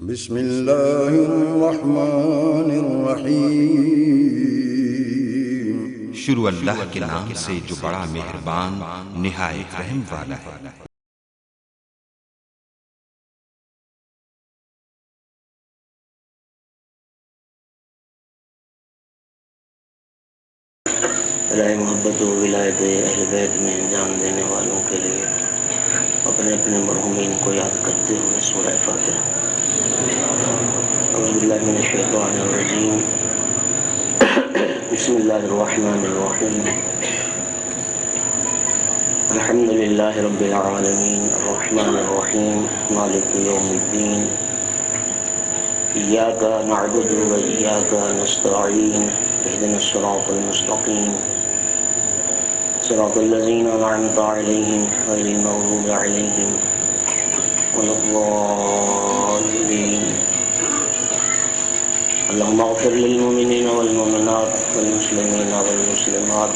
بسم اللہ الرحمن الرحیم۔ شروع اللہ کے نام سے جو بڑا مہربان نہایت رحم والا ہے۔ رائے محبت و ولایت اہل بیت میں انجام دینے والوں کے لیے اپنے اپنے مرحومین کو یاد کرتے ہوئے سورہ فاتحہ۔ اعوذ باللہ من الشیطان الرجیم، بسم اللہ الرحمن الرحیم، الحمد للہ رب العالمین الرحمن الرحیم مالک یوم الدین، ایاک نعبد و ایاک نستعین، اهدنا الصراط المستقیم، صراط الذین انعمت علیہم غیر المغضوب علیہم ولا الضالین۔ اللهم اغفر للمؤمنین والمؤمنات والمسلمین والمسلمات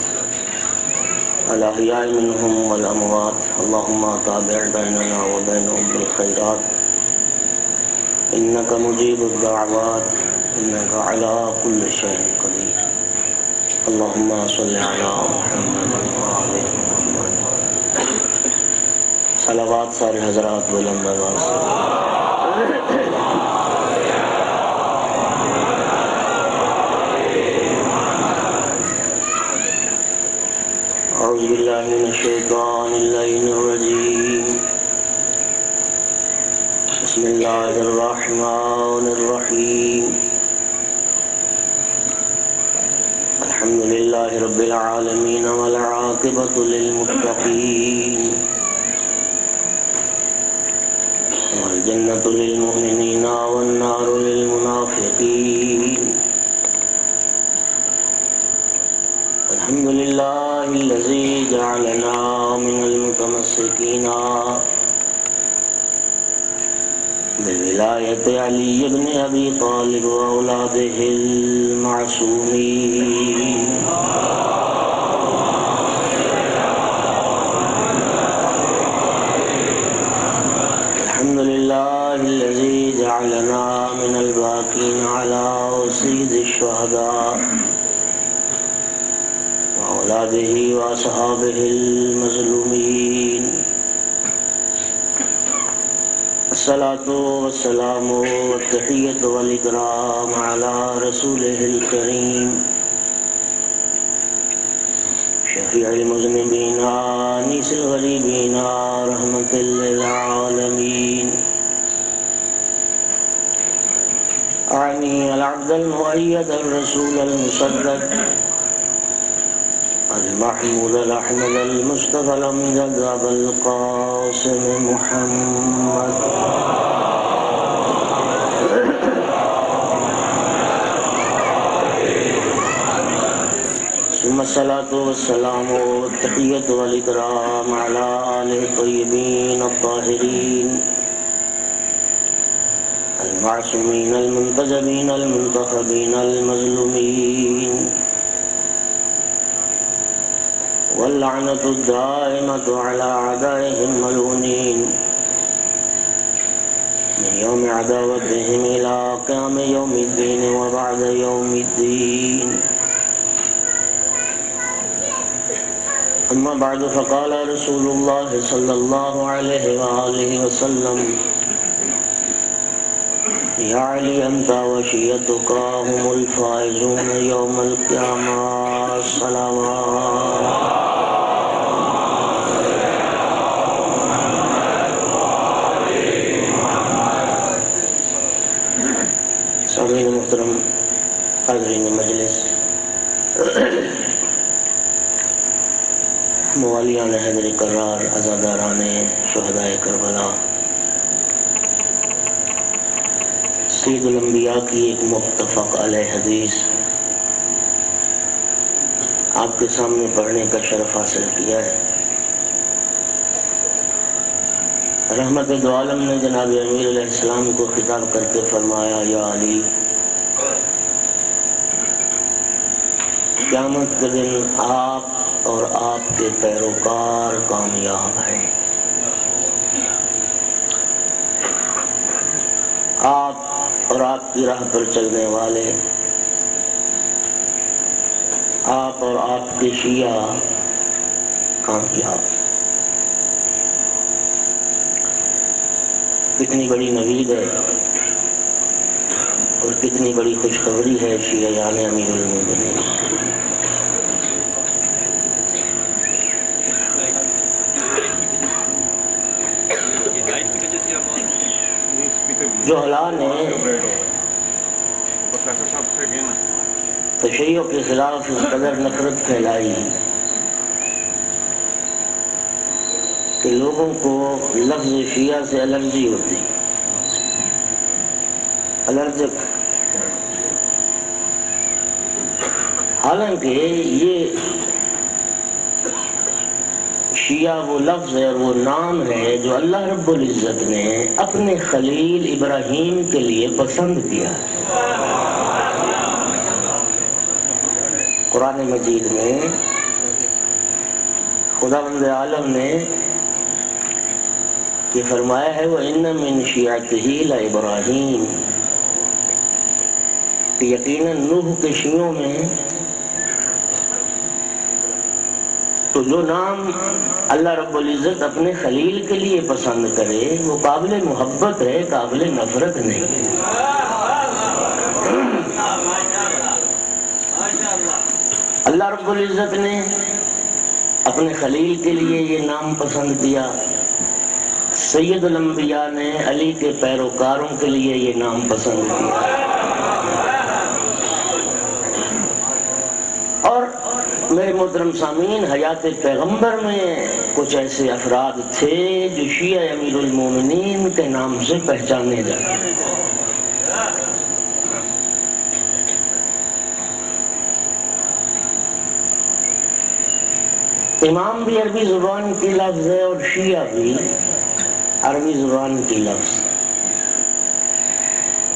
الاحیاء منهم والاموات، اللهم تابع بیننا وبینهم بالخیرات انک مجیب الدعوات انک علی کل شیء قدیر۔ اللهم صل علی محمد وآل محمد۔ صلوات سارے حضرات بلند آواز سے۔ اعوذ باللہ من الشیطان اللعین الرجیم، بسم اللہ الرحمن الرحیم، الحمد للہ رب العالمین والعاقبۃ للمتقین والجنۃ للمؤمنین والنار للمنافقین۔ الحمد للہ الذی جعلنا من المتمسکین بولایت علی بن ابی طالب واولادہ المعصومین۔ الحمد للہ الذی جعلنا من الباقین علی سید الشہداء واولادہ واصحابہ المظلومین۔ الصلاة والسلام والتحیۃ والاکرام علی رسولہ الکریم شفیع المذنبین انیس الغریبین رحمۃ للعالمین۔ اعنی العبد المؤید الرسول المصدق المحمود الأحمد المصطفى الأمجد أبا القاسم محمد ثم الصلاة والسلام والتحية والإكرام على آله الطيبين الطاهرين المعصومين المنتجبين المنتخبين المظلومين، واللعنة الدائمة على أعدائهم ملعونين من يوم عداوتهم إلى قيام يوم الدين وبعد يوم الدين۔ أما بعد، فقال رسول الله صلى الله عليه وآله وسلم: يا علي أنت وشيتك هم الفائزون يوم القيامة، الصلوات۔ سامعین محترم، حاضرین مجلس، موالیان حیدر کرار، عزاداران شہدائے کربلا، سید الانبیاء کی ایک متفق علیہ حدیث آپ کے سامنے پڑھنے کا شرف حاصل کیا ہے۔ رحمت دو عالم نے جناب امیر علیہ السلام کو خطاب کر کے فرمایا: یا علی، قیامت کے دن آپ اور آپ کے پیروکار کامیاب ہیں۔ آپ اور آپ کی راہ پر چلنے والے، آپ اور آپ کے شیعہ کامیاب۔ کتنی بڑی نوید ہے اور کتنی بڑی خوشخبری ہے شیعیان امیر المومنین۔ جو اللہ نے تشیع کے خلاف اس قدر نفرت پھیلائی کہ لوگوں کو لفظ شیعہ سے الرجی ہوتی، الرجک، حالانکہ یہ شیعہ وہ لفظ ہے اور وہ نام ہے جو اللہ رب العزت نے اپنے خلیل ابراہیم کے لیے پسند کیا ہے۔ قرآن مجید میں خداوند عالم نے یہ فرمایا ہے وَإِنَّ مِن شِيعَتِهِ لَإِبْرَاهِيمَ، کہ یقیناً نوح کے شیعوں میں تو جو نام اللہ رب العزت اپنے خلیل کے لیے پسند کرے وہ قابل محبت ہے، قابل نفرت نہیں۔ اللہ رب العزت نے اپنے خلیل کے لیے یہ نام پسند کیا، سید الانبیاء نے علی کے پیروکاروں کے لیے یہ نام پسند کیا۔ اور میرے محترم سامعین، حیات پیغمبر میں کچھ ایسے افراد تھے جو شیعہ امیر المومنین کے نام سے پہچانے جاتے۔ امام بھی عربی زبان کی لفظ ہے اور شیعہ بھی عربی زبان کی لفظ۔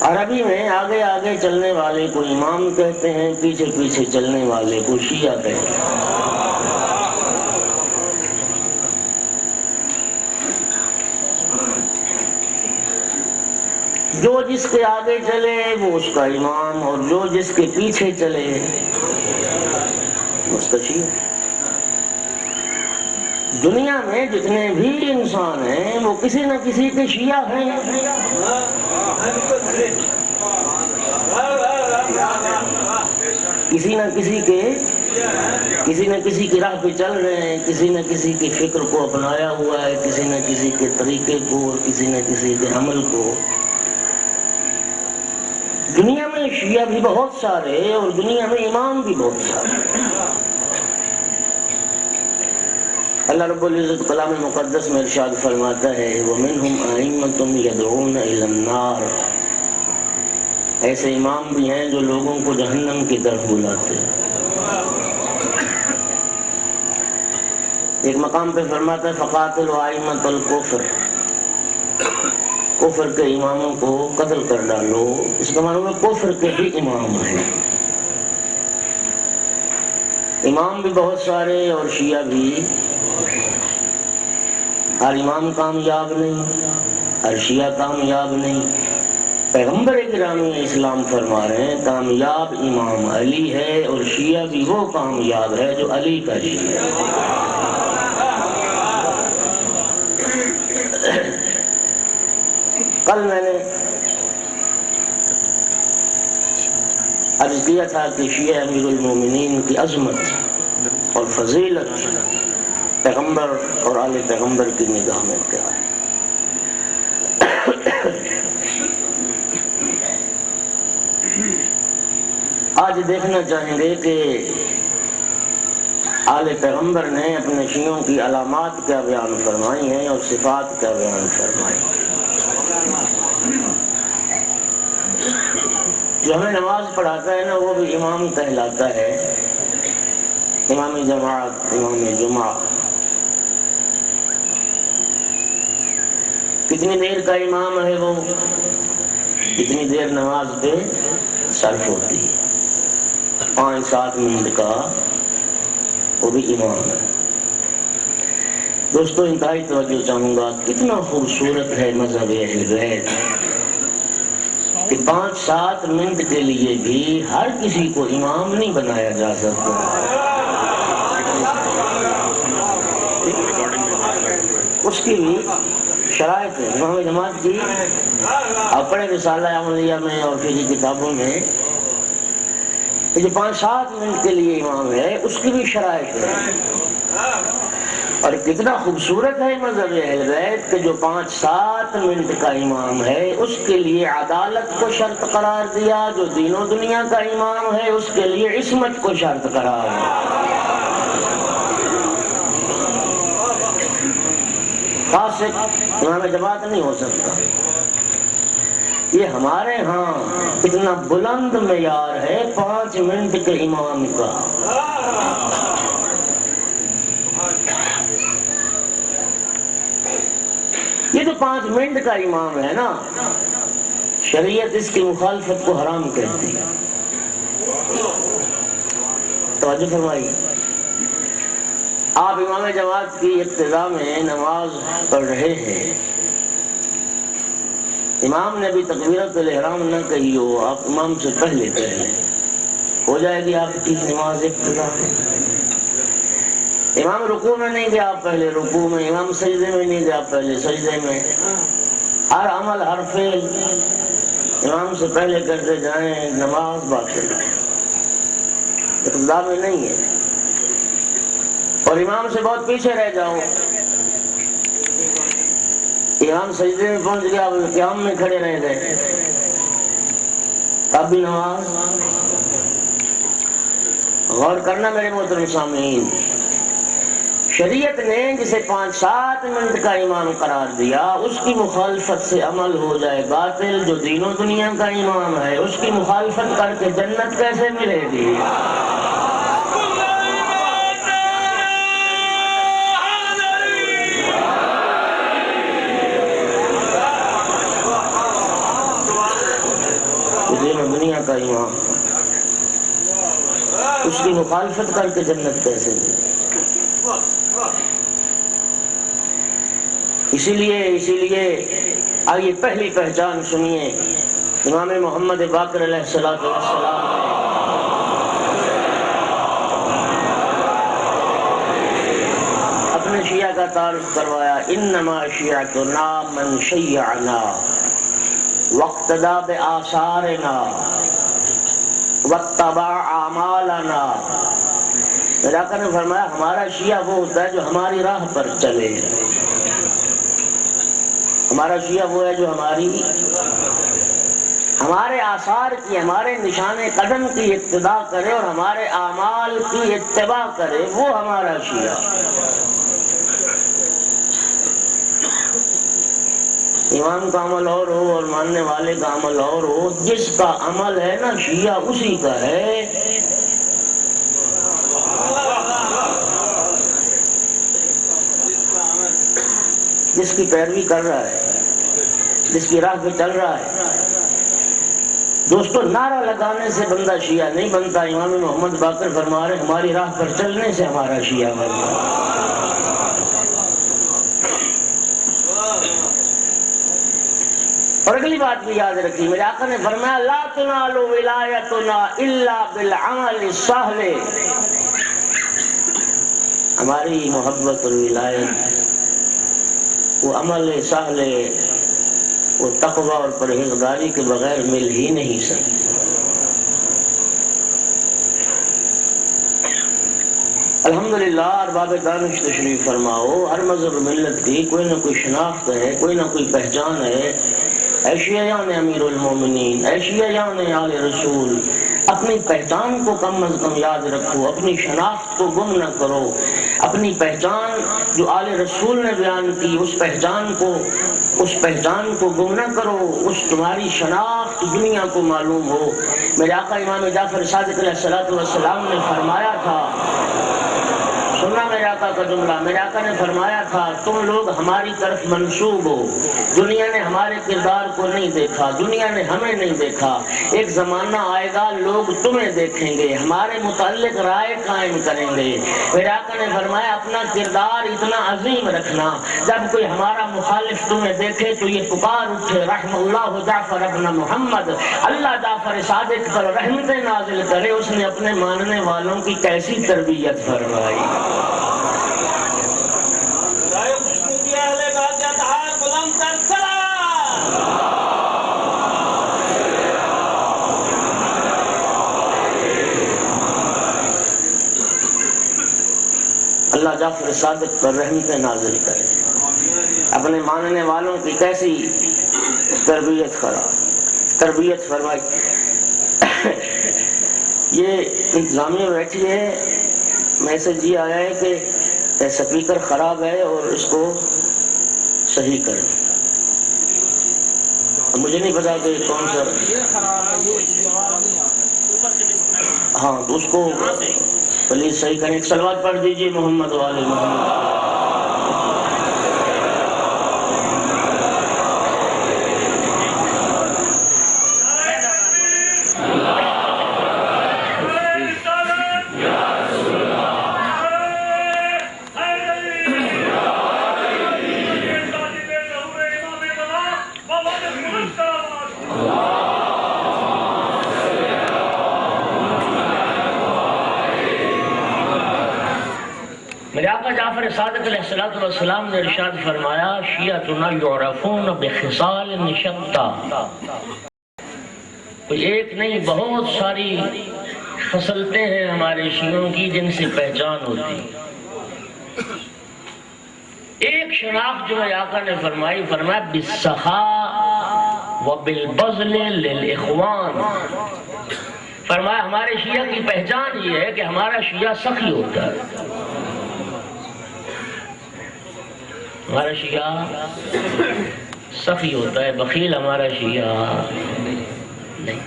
عربی میں آگے آگے چلنے والے کو امام کہتے ہیں، پیچھے پیچھے چلنے والے کو شیعہ کہتے ہیں۔ جو جس کے آگے چلے وہ اس کا امام، اور جو جس کے پیچھے چلے اس کا شیعہ۔ دنیا میں جتنے بھی انسان ہیں وہ کسی نہ کسی کے شیعہ ہیں۔ کسی نہ کسی کی راہ پہ چل رہے ہیں، کسی نہ کسی کی فکر کو اپنایا ہوا ہے، کسی نہ کسی کے طریقے کو اور کسی نہ کسی کے عمل کو۔ دنیا میں شیعہ بھی بہت سارے اور دنیا میں امام بھی بہت سارے۔ اللہ رب العزت کلام مقدس میں ارشاد فرماتا ہے وَمِنْهُمْ أَئِمَّةٌ يَدْعُونَ إِلَى النَّارِ، ایسے امام بھی ہیں جو لوگوں کو جہنم کی طرف بلاتے ہیں۔ ایک مقام پہ فرماتا ہے فَقَاتِلُوا أَئِمَّةَ الْكُفْرِ، کفر کے اماموں کو قتل کر ڈالو۔ اس کا معنی ہے کفر کے بھی امام ہیں۔ امام بھی بہت سارے اور شیعہ بھی۔ ہر امام کامیاب نہیں، ہر شیعہ کامیاب نہیں۔ پیغمبر گرامی اسلام فرما رہے ہیں کامیاب امام علی ہے، اور شیعہ بھی وہ کامیاب ہے جو علی کا شیعہ ہے۔ کل میں نے عرض کیا تھا کہ شیعہ امیر المومنین کی عظمت اور فضیلت پیغمبر اور آل پیغمبر کی نگاہ میں کیا ہے۔ آج دیکھنا چاہیں گے کہ آل پیغمبر نے اپنے شیعوں کی علامات کیا بیان فرمائی ہیں اور صفات کیا بیان فرمائی ہیں۔ جو ہمیں نماز پڑھاتا ہے نا وہ بھی امام کہلاتا ہے، امام جماعت، امام جمعہ۔ کتنی دیر کا امام ہے وہ؟ کتنی دیر نماز پہ صرف ہوتی ہے، 5-7 منٹ کا، وہ بھی امام ہے۔ دوستو انتہائی توجہ چاہوں گا، کتنا خوبصورت ہے مذہب اہل بیت، کہ 5-7 منٹ کے لیے بھی ہر کسی کو امام نہیں بنایا جا سکتا. اس کی بھی شرائط ہے. امام جماعت کی آپ پڑھیں رسالہ عملیہ میں اور فقہی کتابوں میں کہ جو 5-7 منٹ کے لیے امام ہے اس کی بھی شرائط ہے. اور کتنا خوبصورت ہے مذہب اہل بیت کہ جو 5-7 منٹ کا امام ہے اس کے لیے عدالت کو شرط قرار دیا، جو دین و دنیا کا امام ہے اس کے لیے عصمت کو شرط قرار دیا. فاسق امام جماعت نہیں ہو سکتا. یہ ہمارے ہاں اتنا بلند معیار ہے 5 منٹ کے امام کا. یہ جو 5 منٹ کا امام ہے نا، شریعت اس کی مخالفت کو حرام کہتی ہے. توجہ فرمائی. آپ امام جماعت کی ابتدا میں نماز پڑھ رہے ہیں، امام نے ابھی تکبیرۃ الاحرام نہ کہی ہو، آپ امام سے پہلے کہہ لیں، ہو جائے گی آپ کی نماز ابتدا میں. امام رکوع میں نہیں گیا آپ پہلے رکوع میں، امام سجدے میں نہیں گیا آپ پہلے سجدے میں. ہر عمل ہر فعل امام سے پہلے کرتے جائیں، نماز باطل ابتدا میں نہیں ہے. اور امام سے بہت پیچھے رہ جاؤ، امام سجدے میں پہنچ گیا، قیام میں کھڑے رہ گئے، تب بھی نماز. غور کرنا میرے محترم سامعین، شریعت نے جسے 5-7 منٹ کا امام قرار دیا اس کی مخالفت سے عمل ہو جائے باطل. جو دین و دنیا کا امام ہے اس کی مخالفت کر کے جنت کیسے ملے گی؟ دنیا کا امام اس کی مخالفت کر کے جنت کیسے ملے؟ اسی لیے آئیے پہلی پہچان سنیے. امام محمد باقر علیہ الصلوۃ والسلام اپنے شیعہ کا تعارف کروایا. انما شیعتنا من شیعنا واقتدى بآثارنا واتبع اعمالنا. میرے آقا نے فرمایا ہمارا شیعہ وہ ہوتا ہے جو ہماری راہ پر چلے. ہمارا شیعہ وہ ہے جو ہمارے آثار کی، ہمارے نشان قدم کی اقتداء کرے اور ہمارے اعمال کی اتباع کرے، وہ ہمارا شیعہ. امام کا عمل اور ہو اور ماننے والے کا عمل اور ہو، جس کا عمل ہے نا شیعہ اسی کا ہے. جس کی پیروی کر رہا ہے، جس کی راہ پہ چل رہا ہے. دوستو نعرہ لگانے سے بندہ شیعہ نہیں بنتا. امام محمد باقر فرما رہے ہماری راہ پر چلنے سے ہمارا شیعہ بنتا. اور اگلی بات بھی یاد رکھیے، میرے آقا نے فرمایا لا تنال ولایتنا الا بالعمل الصالح. ہماری محبت اور ولایت وہ عمل صالح، وہ تقوی اور پرہیزگاری کے بغیر مل ہی نہیں سکتی. الحمدللہ ارباب دانش تشریف فرماؤ. ہر مذہب ملت کی کوئی نہ کوئی شناخت ہے، کوئی نہ کوئی پہچان ہے. اے شیعیان امیر المومنین، اے شیعیان آل رسول، اپنی پہچان کو کم از کم یاد رکھو، اپنی شناخت کو گم نہ کرو. اپنی پہچان جو آل رسول نے بیان کی اس پہچان کو گم نہ کرو. اس تمہاری شناخت دنیا کو معلوم ہو. میرے آقا امام جعفر صادق علیہ الصلوۃ والسلام نے فرمایا تھا، سننا میرے آقا کا جملہ، میرے آقا نے فرمایا تھا تم لوگ ہماری طرف منسوب ہو، دنیا نے ہمارے کردار کو نہیں دیکھا، دنیا نے ہمیں نہیں دیکھا، ایک زمانہ آئے گا لوگ تمہیں دیکھیں گے، ہمارے متعلق رائے قائم کریں گے۔ میرے آقا نے فرمایا اپنا کردار اتنا عظیم رکھنا، جب کوئی ہمارا مخالف تمہیں دیکھے تو یہ پکار اٹھے رحم اللہ جعفر ابن محمد، اللہ جعفر صادق پر رحمتیں نازل کرے، اس نے اپنے ماننے والوں کی کیسی تربیت فرمائی۔ اللہ جعفر صادق پر رحمتیں نازل کرے، اپنے ماننے والوں کی کیسی تربیت فرمائی۔ یہ انتظامیہ بیٹھی ہے، میسج یہ آیا ہے کہ سپیکر خراب ہے اور اس کو صحیح کریں۔ مجھے نہیں پتا کہ کون سا، ہاں تو اس کو پلیز صحیح کریں۔ ایک صلوات پڑھ دیجیے محمد والے محمد۔ میرے آقا جعفر صادق علیہ السلام نے ارشاد فرمایا شیعتنا یعرفون بخصال شتیٰ، کوئی ایک نہیں بہت ساری خصلتیں ہیں ہمارے شیعوں کی جن سے پہچان ہوتی۔ ایک شناخت جو میرے آقا نے فرمایا بالسخاء وبالبذل للاخوان، فرمایا ہمارے شیعہ کی پہچان یہ ہے کہ ہمارا شیعہ سخی ہوتا ہے، ہمارا شیعہ سخی ہوتا ہے، بخیل ہمارا شیعہ نہیں۔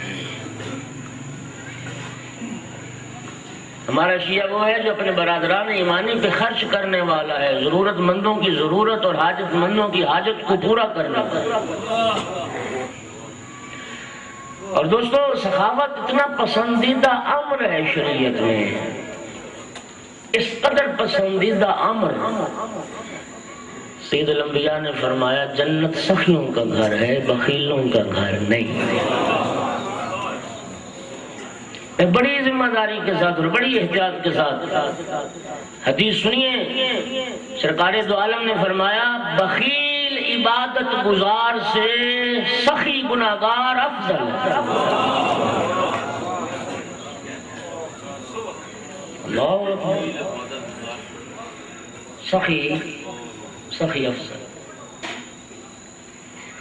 ہمارا شیعہ وہ ہے جو اپنے برادران ایمانی پہ خرچ کرنے والا ہے، ضرورت مندوں کی ضرورت اور حاجت مندوں کی حاجت کو پورا کرنے والا۔ اور دوستو سخاوت اتنا پسندیدہ امر ہے شریعت میں، اس قدر پسندیدہ امر، سید الانبیاء نے فرمایا جنت سخیوں کا گھر ہے، بخیلوں کا گھر نہیں۔ بڑی ذمہ داری کے ساتھ اور بڑی احتیاط کے ساتھ حدیث سنیے، سرکار دو عالم نے فرمایا بخیل عبادت گزار سے سخی گناہگار افضل ہے۔ اللہ اکبر، سخی افضل،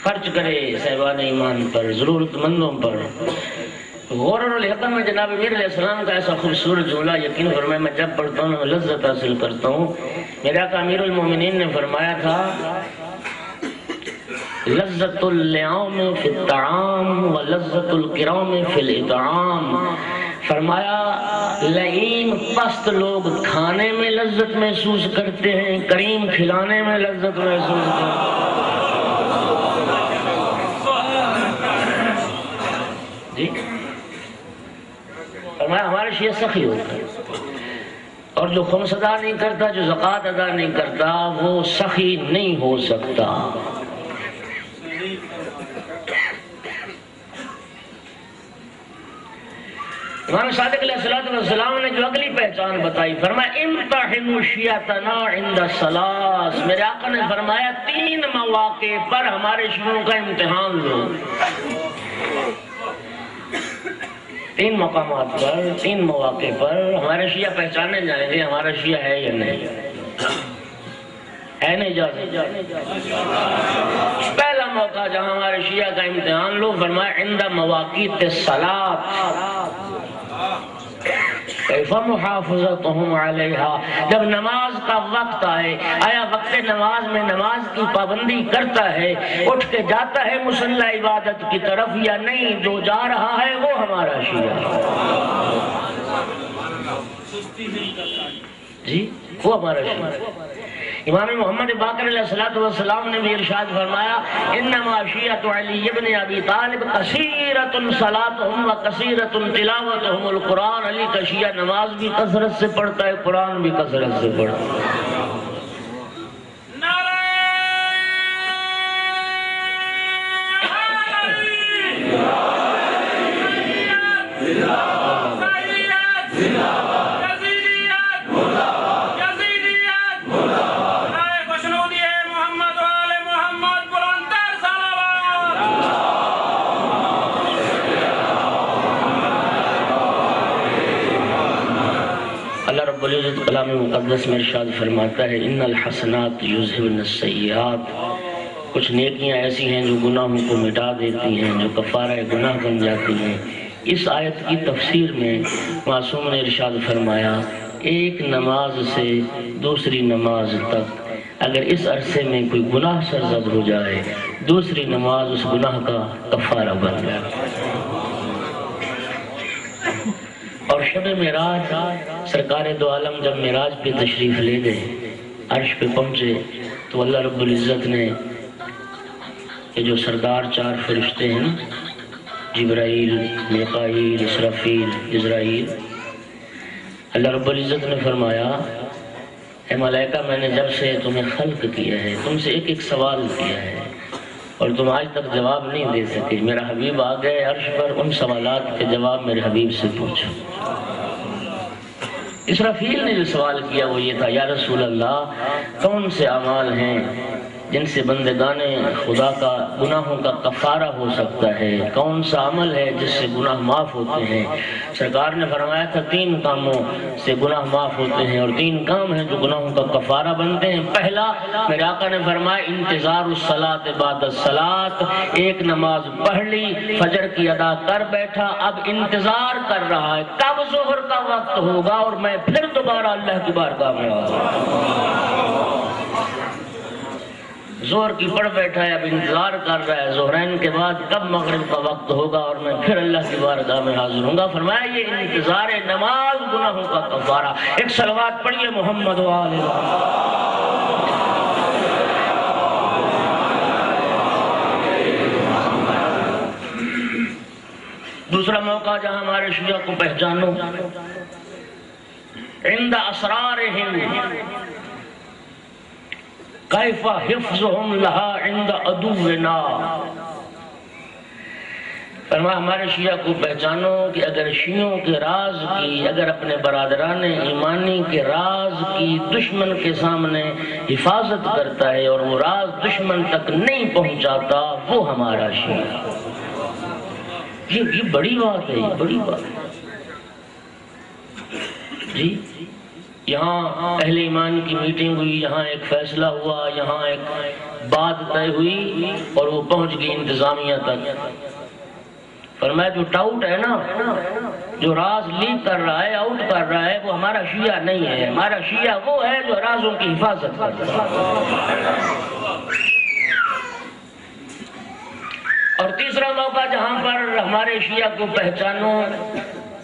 خرچ کرے صاحبان ایمان پر، ضرورت مندوں پر۔ غور الحکم میں جناب امیر علیہ السلام کا ایسا خوبصورت جملہ یقین فرمائے میں جب پڑھتا ہوں لذت حاصل کرتا ہوں۔ میرے آقا امیر المومنین نے فرمایا تھا لذت اللعام فی الطعام و لذت الکرام فی الاطعام، فرمایا لعین پست لوگ کھانے میں لذت محسوس کرتے ہیں، کریم کھلانے میں لذت محسوس کرتے ہیں۔ جی فرمایا ہمارے شیعہ سخی ہوتا ہے، اور جو خمس ادا نہیں کرتا، جو زکوٰۃ ادا نہیں کرتا، وہ سخی نہیں ہو سکتا۔ امام صادق علیہ السلام نے جو اگلی پہچان بتائی فرمایا امتحنوا شیعتنا عند الثلاث، میرے آقا نے فرمایا 3 مواقع پر ہمارے شیعوں کا امتحان لو، 3 مقامات پر، 3 مواقع پر ہمارے شیعہ پہچانے جائیں گے ہمارا شیعہ ہے یا نہیں ہے، نہیں جاتے۔ پہلا موقع جہاں ہمارے شیعہ کا امتحان لو فرمایا عند مواقیت الصلاۃ، کیف محافظتهم علیہا، جب نماز کا وقت آئے، آیا وقت نماز میں نماز کی پابندی کرتا ہے، اٹھ کے جاتا ہے مصلی عبادت کی طرف یا نہیں، جو جا رہا ہے وہ ہمارا شیعہ۔ جی وہ ہمارا شیعہ. امام محمد باقر علیہ السلام نے بھی ارشاد فرمایا انما شیعۃ علی ابن ابی طالب کثیرۃ صلاتهم و کثیرۃ تلاوتهم القرآن. علی کا شیعہ نماز بھی کثرت سے پڑھتا ہے، قرآن بھی کثرت سے پڑھتا ہے. کلام مقدس میں ارشاد فرماتا ہے ان الحسنات یذہبن السیئات. کچھ نیکیاں ایسی ہیں جو گناہوں کو مٹا دیتی ہیں، جو کفارہ گناہ بن جاتی ہیں. اس آیت کی تفسیر میں معصوم نے ارشاد فرمایا ایک نماز سے دوسری نماز تک اگر اس عرصے میں کوئی گناہ سرزد ہو جائے، دوسری نماز اس گناہ کا کفارہ بن جائے. اور شب معراج سرکار دو عالم جب معراج پہ تشریف لے گئے، عرش پہ پہنچے تو اللہ رب العزت نے یہ جو سردار 4 فرشتے ہیں جبرائیل، میکائیل، اسرافیل، عزرائیل، اللہ رب العزت نے فرمایا اے ملائکہ میں نے جب سے تمہیں خلق کیا ہے تم سے ایک ایک سوال کیا ہے اور تم آج تک جواب نہیں دے سکے. میرا حبیب آ گئے عرش پر، ان سوالات کے جواب میرے حبیب سے پوچھو. اسرافیل نے جو سوال کیا وہ یہ تھا یا رسول اللہ کون سے اعمال ہیں جن سے بندگان خدا کا گناہوں کا کفارہ ہو سکتا ہے، کون سا عمل ہے جس سے گناہ معاف ہوتے ہیں؟ سرکار نے فرمایا تھا 3 کاموں سے گناہ معاف ہوتے ہیں اور 3 کام ہیں جو گناہوں کا کفارہ بنتے ہیں. پہلا میرے آقا نے فرمایا انتظار الصلاۃ بعد الصلاۃ. ایک نماز پڑھ لی، فجر کی ادا کر بیٹھا، اب انتظار کر رہا ہے کب ظہر کا وقت ہوگا اور میں پھر دوبارہ اللہ کی بارگاہ میں آؤں. زہر کی پڑھ بیٹھا ہے، اب انتظار کر رہا ہے ظہرین کے بعد کب مغرب کا وقت ہوگا اور میں پھر اللہ کی بارگاہ میں حاضر ہوں گا. فرمایا یہ انتظار نماز گناہوں کا کفارہ. ایک صلوات پڑھیے محمد و آل دوسرا موقع جہاں ہمارے شیعہ کو پہچانو عند اسرارہم کیف حفظہم لہا عند عدونا. فرمایا ہمارے شیعہ کو پہچانو کہ اگر شیعوں کے راز کی، اگر اپنے برادران ایمانی کے راز کی دشمن کے سامنے حفاظت کرتا ہے اور وہ راز دشمن تک نہیں پہنچاتا وہ ہمارا شیعہ. یہ بڑی بات ہے، یہ بڑی بات ہے جی. یہاں اہل ایمان کی میٹنگ ہوئی، یہاں ایک فیصلہ ہوا، یہاں ایک بات طے ہوئی اور وہ پہنچ گئی انتظامیہ تک. فرمایا جو ٹاؤٹ ہے نا، جو راز لیک کر رہا ہے، آؤٹ کر رہا ہے، وہ ہمارا شیعہ نہیں ہے. ہمارا شیعہ وہ ہے جو رازوں کی حفاظت کرتا ہے. اور تیسرا موقع جہاں پر ہمارے شیعہ کو پہچانو،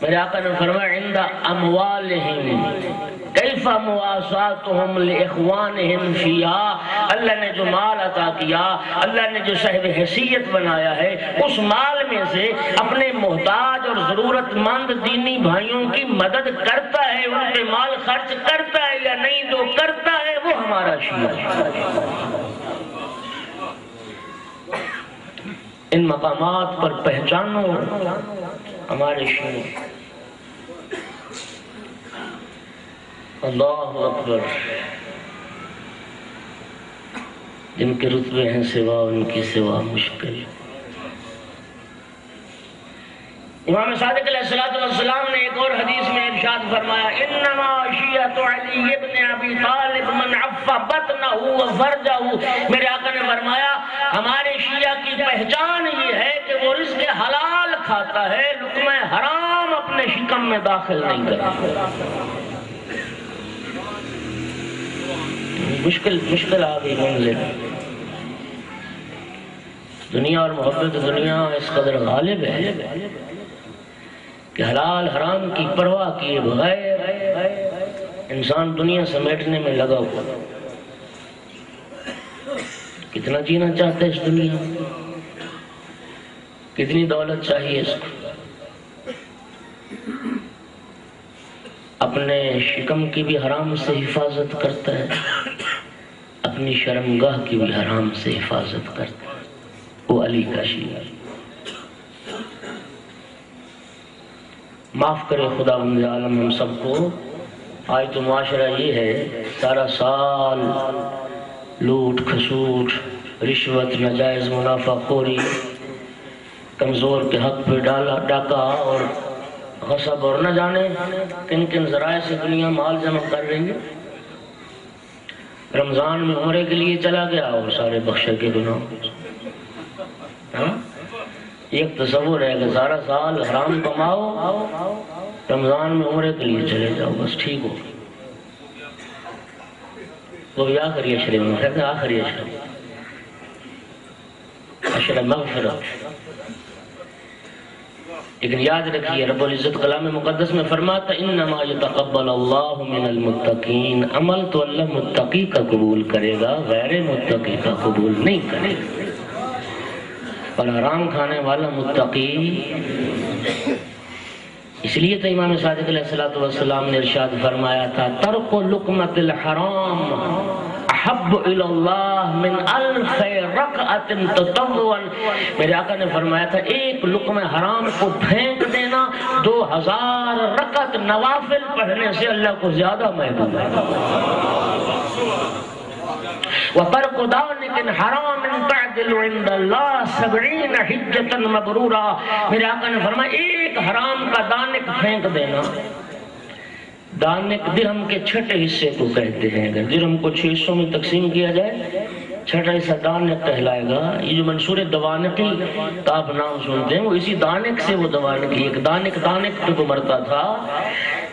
میرے آقا نے فرمایا عند اموالہم کیف مواساتہم لاخوانہم فیہا. اللہ نے جو مال عطا کیا، اللہ نے جو صاحب حیثیت بنایا ہے، اس مال میں سے اپنے محتاج اور ضرورت مند دینی بھائیوں کی مدد کرتا ہے، ان پہ مال خرچ کرتا ہے یا نہیں جو کرتا ہے وہ ہمارا شیعہ ہے. ان مقامات پر پہچانو ہمارے شیعہ. اللہ اکبر. جن کے رتبے ہیں سوا ان کی سوا مشکل. امام صادق علیہ السلام نے ایک اور حدیث میں ارشاد فرمایا انما شیعۃ علی ابن ابی طالب من عف بطنہ وفرجہ. میرے آقا نے فرمایا ہمارے شیعہ کی پہچان یہ ہے کہ وہ رزق حلال کھاتا ہے، لقمہ حرام اپنے شکم میں داخل نہیں کرتا. مشکل آ گئی منزل. دنیا اور محبت دنیا اس قدر غالب ہے کہ حلال حرام کی پرواہ کیے بغیر انسان دنیا سمیٹنے میں لگا ہوا، کتنا جینا چاہتا ہے اس دنیا میں، کتنی دولت چاہیے اس کو، اپنے شکم کی بھی حرام سے حفاظت کرتا ہے، اپنی شرمگاہ کی بھی حرام سے حفاظت کرتا ہے، وہ علی کا شیعہ۔ معاف کرے خدا بند عالم ہم سب کو۔ آج تو معاشرہ یہ ہے، سارا سال لوٹ کھسوٹ، رشوت، ناجائز منافع خوری، کمزور کے حق پہ ڈاکہ اور غصب، اور نہ جانے کن کن ذرائع سے دنیا مال جمع کر رہی ہے۔ رمضان میں عمرے کے لیے چلا گیا اور سارے بخشے کے گناہ۔ ایک تصور ہے کہ سارا سال حرام کماؤ، رمضان میں عمرے کے لیے چلے جاؤ، بس ٹھیک ہو۔ وہ آخری اشرے میں کہتے ہیں، آخری اشرہ مغفرت۔ لیکن یاد رکھیے رب العزت کلام مقدس میں فرماتا انما یتقبل اللہ من المتقین، عمل تو اللہ متقی کا قبول کرے گا، غیر متقی کا قبول نہیں کرے گا۔ اور حرام کھانے والا متقی، اس لیے تو امام صادق علیہ السلام نے ارشاد فرمایا تھا ترک لقمۃ الحرام احب الی اللہ من الف رکعۃ تطوعا۔ میرے آقا نے فرمایا تھا ایک لقمہ حرام کو پھینک دینا 2000 رکعت نوافل پڑھنے سے اللہ کو زیادہ محبوب ہے۔ وَتَرْكُ دَانِكٍ حَرَامٍ تَعْدِلُ عِنْدَ اللَّهِ 70 حِجَّةً مَبْرُورًا۔ میرے آقا نے فرمایا ایک حرام کا دانک پھینک دینا، دانک درہم کے چھٹے حصے کو کہتے ہیں، اگر درہم کو 6 حصوں میں تقسیم کیا جائے چھٹا حصہ دانک کہلائے گا۔ یہ جو منصور دوانقی کا آپ نام سنتے ہیں، وہ اسی دانک سے وہ دوانقی، ایک دانک کو مرتا تھا۔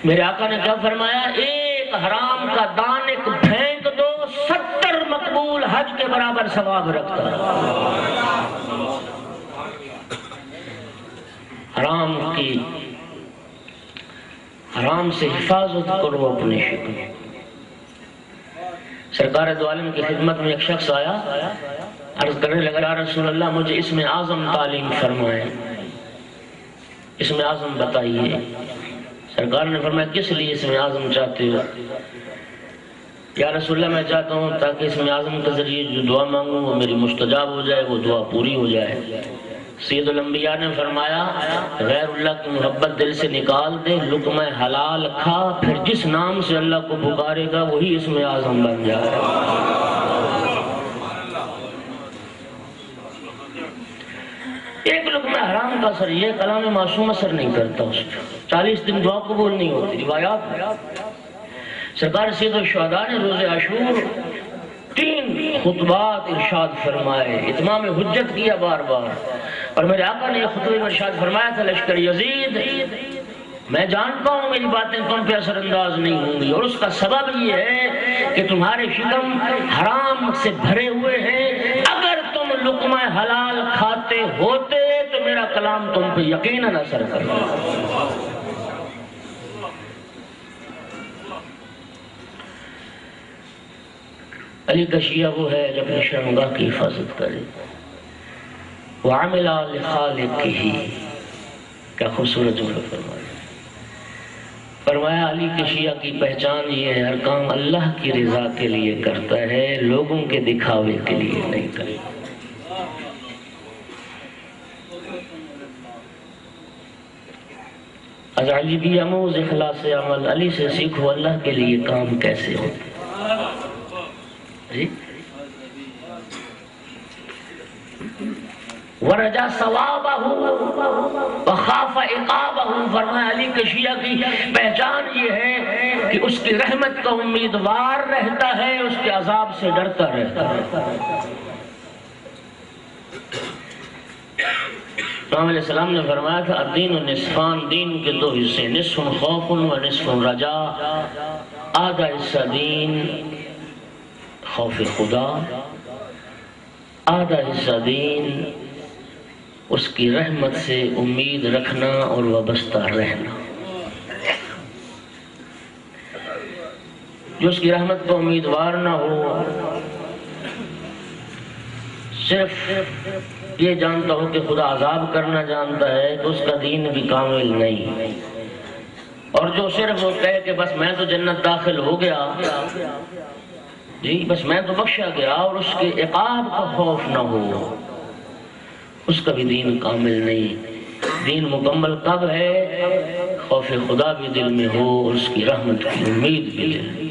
میرے آقا نے کیا فرمایا ایک حرام کا دانک پھینک دو، 70 مقبول حج کے برابر ثواب رکھتا ہے۔ حرام سے حفاظت کرو اپنے شکم۔ سرکار دو عالم کی خدمت میں ایک شخص آیا، عرض کرنے لگا یا رسول اللہ مجھے اسم اعظم تعلیم فرمائیں، اسم اعظم بتائیے۔ سرکار نے فرمایا کس لیے اسم اعظم چاہتے ہو؟ یا رسول اللہ میں چاہتا ہوں تاکہ اسم اعظم کے ذریعے جو دعا مانگوں وہ میری مستجاب ہو جائے، وہ دعا پوری ہو جائے۔ سید الانبیاء نے فرمایا غیر اللہ کی محبت دل سے نکال دے، لقمہ حلال کھا، پھر جس نام سے اللہ کو پکارے گا وہی اسم اعظم بن جائے۔ ایک لقمہ حرام کا اثر یہ کلام معصوم اثر نہیں کرتا، اس پہ 40 دن دعا قبول نہیں ہوتی۔ روایات سرکار سید الشہداء نے روز عاشور 3 خطبات ارشاد فرمائے، اتمام حجت کیا بار بار، اور میرے آقا نے یہ خطبے میں ارشاد فرمایا تھا لشکر یزید میں جانتا ہوں میری باتیں تم پہ اثر انداز نہیں ہوں گی، اور اس کا سبب یہ ہے کہ تمہارے شکم حرام سے بھرے ہوئے ہیں، اگر تم لقمہ حلال کھاتے ہوتے تو میرا کلام تم پہ یقیناً اثر کرتا۔ علی کا شیعہ وہ ہے جو اپنی شرمگاہ کی حفاظت کرے۔ وَعَمِلَ لِخَالِقِهِ، کیا خوبصورت جملہ فرمایا علی کے شیعہ کی پہچان یہ ہے ہر کام اللہ کی رضا کے لیے کرتا ہے، لوگوں کے دکھاوے کے لیے نہیں کرتا۔ از علی بھی اموز اخلاص عمل، علی سے سیکھو اللہ کے لیے کام کیسے ہوتے ورجا ثوابہ وخاف عقابہ۔ فرمایا علی کے شیعہ کی پہچان یہ ہے کہ اس کی رحمت کا امیدوار رہتا ہے، اس کے عذاب سے ڈرتا رہتا ہے۔ امام علیہ السلام نے فرمایا تھا الدین نصفان، دین کے 2 حصے، نصف خوف و نصف رجا۔ آدھا حصہ دین خوف خدا، آدھا حصہ دین اس کی رحمت سے امید رکھنا اور وابستہ رہنا۔ جو اس کی رحمت کو امیدوار نہ ہو، صرف یہ جانتا ہو کہ خدا عذاب کرنا جانتا ہے، تو اس کا دین بھی کامل نہیں۔ اور جو صرف وہ کہے کہ بس میں تو جنت داخل ہو گیا، جی بس میں تو بخشا گیا، اور اس کے عقاب کا خوف نہ ہو، اس کا بھی دین کامل نہیں۔ دین مکمل کب ہے؟ خوف خدا بھی دل میں ہو اور اس کی رحمت کی امید بھی دل میں۔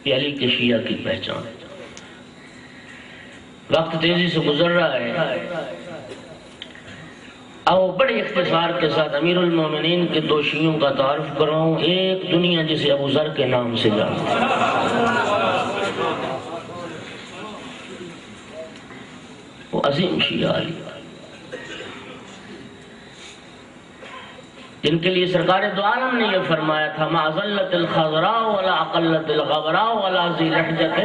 یہ علی کے شیعہ کی پہچان۔ وقت تیزی سے گزر رہا ہے، آؤ بڑے اختصار کے ساتھ امیر المومنین کے دو شیعوں کا تعارف کراؤں۔ ایک دنیا جسے ابو ذر کے نام سے جانتی ہے، وہ عظیم شیعہ علی، جن کے لیے سرکار دو عالم نے یہ فرمایا تھا ما ظلت الخضراء ولا اقلت الغبراء ولا ذی لحجة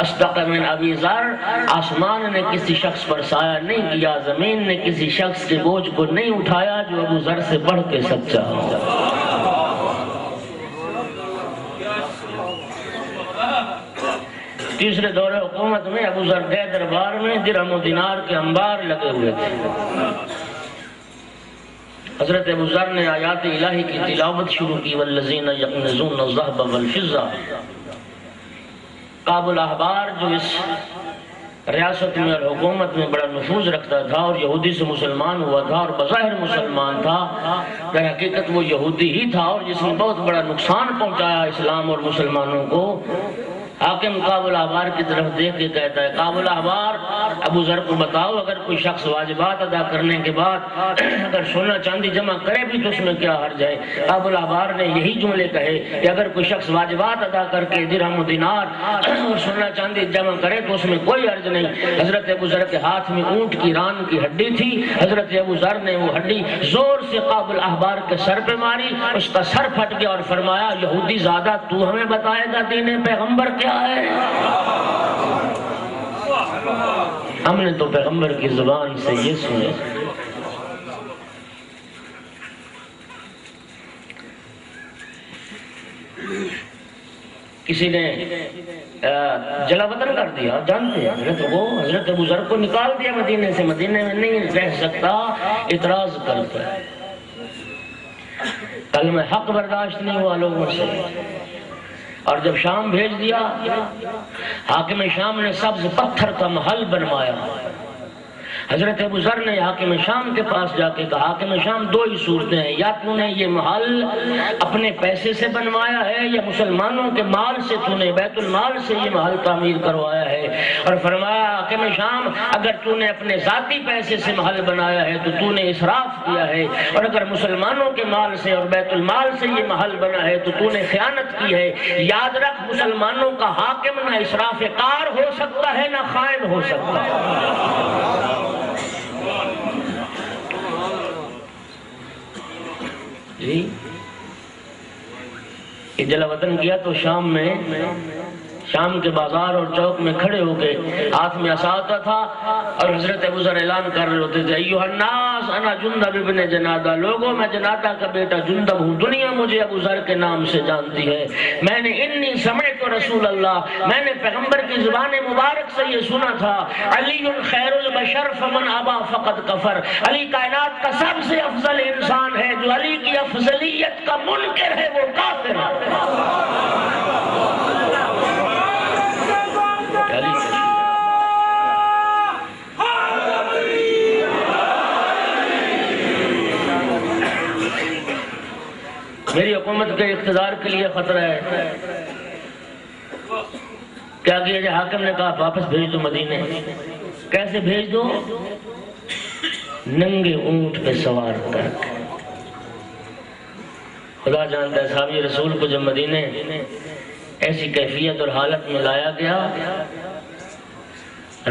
اصدق من ابی ذر۔ آسمان نے کسی شخص پر سایہ نہیں کیا، زمین نے کسی شخص کے بوجھ کو نہیں اٹھایا جو ابو ذر سے بڑھ کے سچا ہو۔ تیسرے دور حکومت میں ابو ذر کے دربار میں درہم و دینار کے انبار لگے ہوئے تھے۔ حضرت ابو ذر نے آیات الہی کی تلاوت شروع کی، والذین یکنزون الذہب والفضہ۔ کعب الاحبار جو اس ریاست میں اور حکومت میں بڑا نفوذ رکھتا تھا اور یہودی سے مسلمان ہوا تھا اور بظاہر مسلمان تھا، در حقیقت وہ یہودی ہی تھا اور جس نے بہت بڑا نقصان پہنچایا اسلام اور مسلمانوں کو۔ حاکم کعب الاحبار کی طرف دیکھ کے کہتا ہے، کعب الاحبار ابو ذر کو بتاؤ اگر کوئی شخص واجبات ادا کرنے کے بعد اگر سونا چاندی جمع کرے بھی تو اس میں کیا حرج ہے؟ کعب الاحبار نے یہی جملے کہے کہ اگر کوئی شخص واجبات ادا کر کے درہم و دینار اور سونا چاندی جمع کرے تو اس میں کوئی حرج نہیں۔ حضرت ابو ذر کے ہاتھ میں اونٹ کی ران کی ہڈی تھی، حضرت ابو ذر نے وہ ہڈی زور سے کعب الاحبار کے سر پہ ماری، اس کا سر پھٹ گیا اور فرمایا، یہودی زادہ تو ہمیں بتائے گا دین پیغمبر کیا ہے؟ ہم نے تو پیغمبر کی زبان سے یہ سنے۔ کسی نے جلا وطن کر دیا، جانتے ہیں حضرت ابو ذر کو نکال دیا مدینے سے، مدینے میں نہیں رہ سکتا، اعتراض کرتا ہے، کلمہ حق برداشت نہیں ہوا لوگوں سے، اور جب شام بھیج دیا، حاکم شام نے سبز پتھر کا محل بنوایا۔ حضرت ابو ذر نے حاکم شام کے پاس جا کے کہا، حاکم شام دو ہی صورتیں ہیں، یا تو نے یہ محل اپنے پیسے سے بنوایا ہے یا مسلمانوں کے مال سے تو نے بیت المال سے یہ محل تعمیر کروایا ہے۔ اور فرمایا، حاکم شام اگر تو نے اپنے ذاتی پیسے سے محل بنایا ہے تو نے اسراف کیا ہے، اور اگر مسلمانوں کے مال سے اور بیت المال سے یہ محل بنا ہے تو نے خیانت کی ہے۔ یاد رکھ، مسلمانوں کا حاکم نہ اسراف کار ہو سکتا ہے نہ خائن ہو سکتا ہے۔ جی یہ جلا وطن کیا تو شام کے بازار اور چوک میں کھڑے ہو کے ہاتھ میں عصا ہوتا تھا اور حضرت ابو ذر اعلان کر رہے ہوتے تھے، ایھا الناس انا جندب ابن جنادہ، لوگوں میں جنادہ کا بیٹا جندب ہوں، دنیا مجھے ابو ذر کے نام سے جانتی ہے۔ میں نے انی سمعت رسول اللہ، میں نے پیغمبر کی زبان مبارک سے یہ سنا تھا، علی خیر البشر فمن ابا فقد کفر، علی کائنات کا سب سے افضل انسان ہے، جو علی کی افضلیت کا منکر ہے وہ کافر ہے۔ میری حکومت کے اقتدار کے لیے خطرہ ہے۔ کیا کیا جائے؟ حاکم نے کہا واپس بھیج دو مدینے۔ کیسے بھیج دو؟ ننگے اونٹ پہ سوار کر کے۔ خدا جانتا ہے صحابی رسول کو جب مدینے ایسی کیفیت اور حالت میں لایا گیا،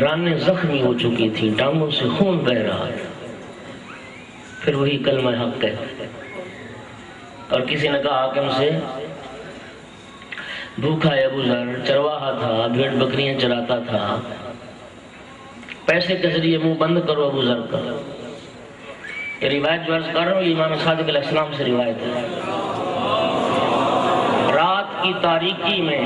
رانیں زخمی ہو چکی تھیں، ٹانگوں سے خون بہ رہا تھا، پھر وہی کلمہ حق کہتے، اور کسی نے کہا حاکم سے، بھوکا ہے ابو ذر، چرواہا تھا، بھیڑ بکریاں چراتا تھا، پیسے کے ذریعے منہ بند کرو ابو ذر کا۔ یہ روایت جو عرض کر رہا ہوں یہ امام صادق علیہ السلام سے روایت ہے۔ کی تاریکی میں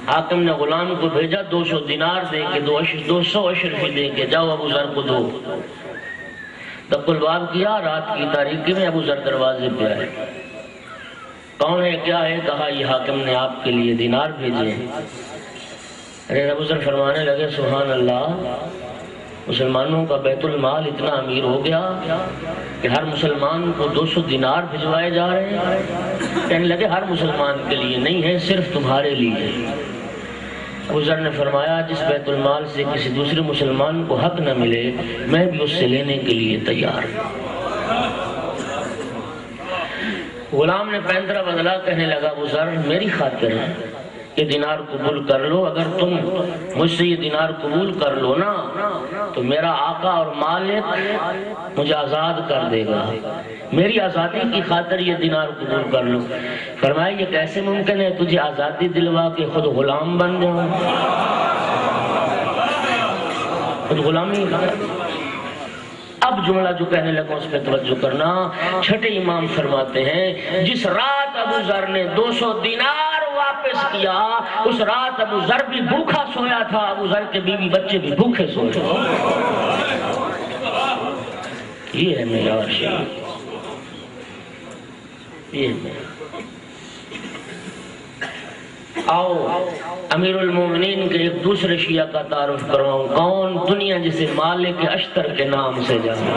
حاکم نے غلام کو بھیجا 200 دینار دے کے 200 اشرفی دے کے جاؤ ابو ذر کو دو. دق الباب کیا، رات کی تاریکی میں ابو ذر دروازے پہ آئے. کون ہے، کیا ہے؟ کہا یہ حاکم نے آپ کے لیے دینار بھیجے. ارے ابو ذر فرمانے لگے سبحان اللہ، مسلمانوں کا بیت المال اتنا امیر ہو گیا کہ ہر مسلمان کو 200 دینار بھجوائے جا رہے ہیں. کہنے لگے ہر مسلمان کے لیے نہیں ہے، صرف تمہارے لیے. ابو ذر نے فرمایا جس بیت المال سے کسی دوسرے مسلمان کو حق نہ ملے میں بھی اس سے لینے کے لیے تیار ہوں. غلام نے پینترا بدلا، کہنے لگا ابو ذر میری خاطر یہ دینار قبول کر لو. اگر تم مجھ سے یہ دینار قبول کر لو نا تو میرا آقا اور مالک مجھے آزاد کر دے گا. میری آزادی کی خاطر یہ دینار قبول کر لو. فرمایا یہ کیسے ممکن ہے تجھے آزادی دلوا کے خود غلام بن جاؤں؟ خود غلامی. اب جملہ جو کہنے لگا اس پہ توجہ کرنا. چھٹے امام فرماتے ہیں جس رات ابو ذر نے 200 دینار واپس کیا اس رات ابو ذر بھی بھوکا سویا تھا، ابو ذر کے بیوی بچے بھی بھوکے سوئے. یہ ہے میرا شیخ، یہ ہے. آؤ امیر المومنین کے ایک دوسرے شیعہ کا تعارف کرواؤں. کون؟ دنیا جسے مالک اشتر کے نام سے جانا.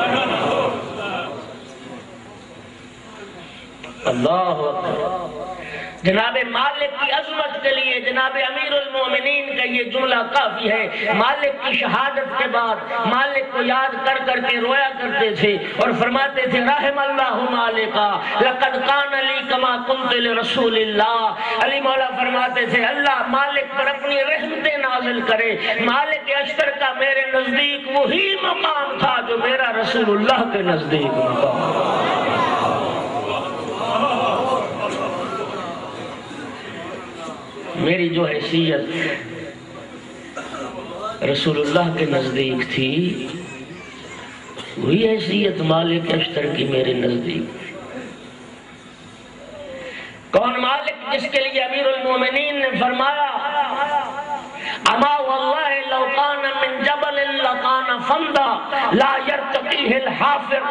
اللہ اکبر. جناب مالک کی عظمت کے لیے جناب امیر المومنین کا یہ جملہ کافی ہے. مالک کی شہادت کے بعد مالک کو یاد کر کر کے رویا کرتے تھے اور فرماتے تھے رحم اللہ مالکا لقد کان لی کما کنت لرسول اللہ. علی مولا فرماتے تھے اللہ مالک پر اپنی رحمتیں نازل کرے. مالک اشتر کا میرے نزدیک وہی مقام تھا جو میرا رسول اللہ کے نزدیک مقام. میری جو حیثیت رسول اللہ کے نزدیک تھی وہی حیثیت مالک اشتر کی میرے نزدیک. کون مالک جس کے لیے امیر المومنین نے فرمایا اما واللہ لو کان من جبل لکان فندا لا یرتقیہ الحافر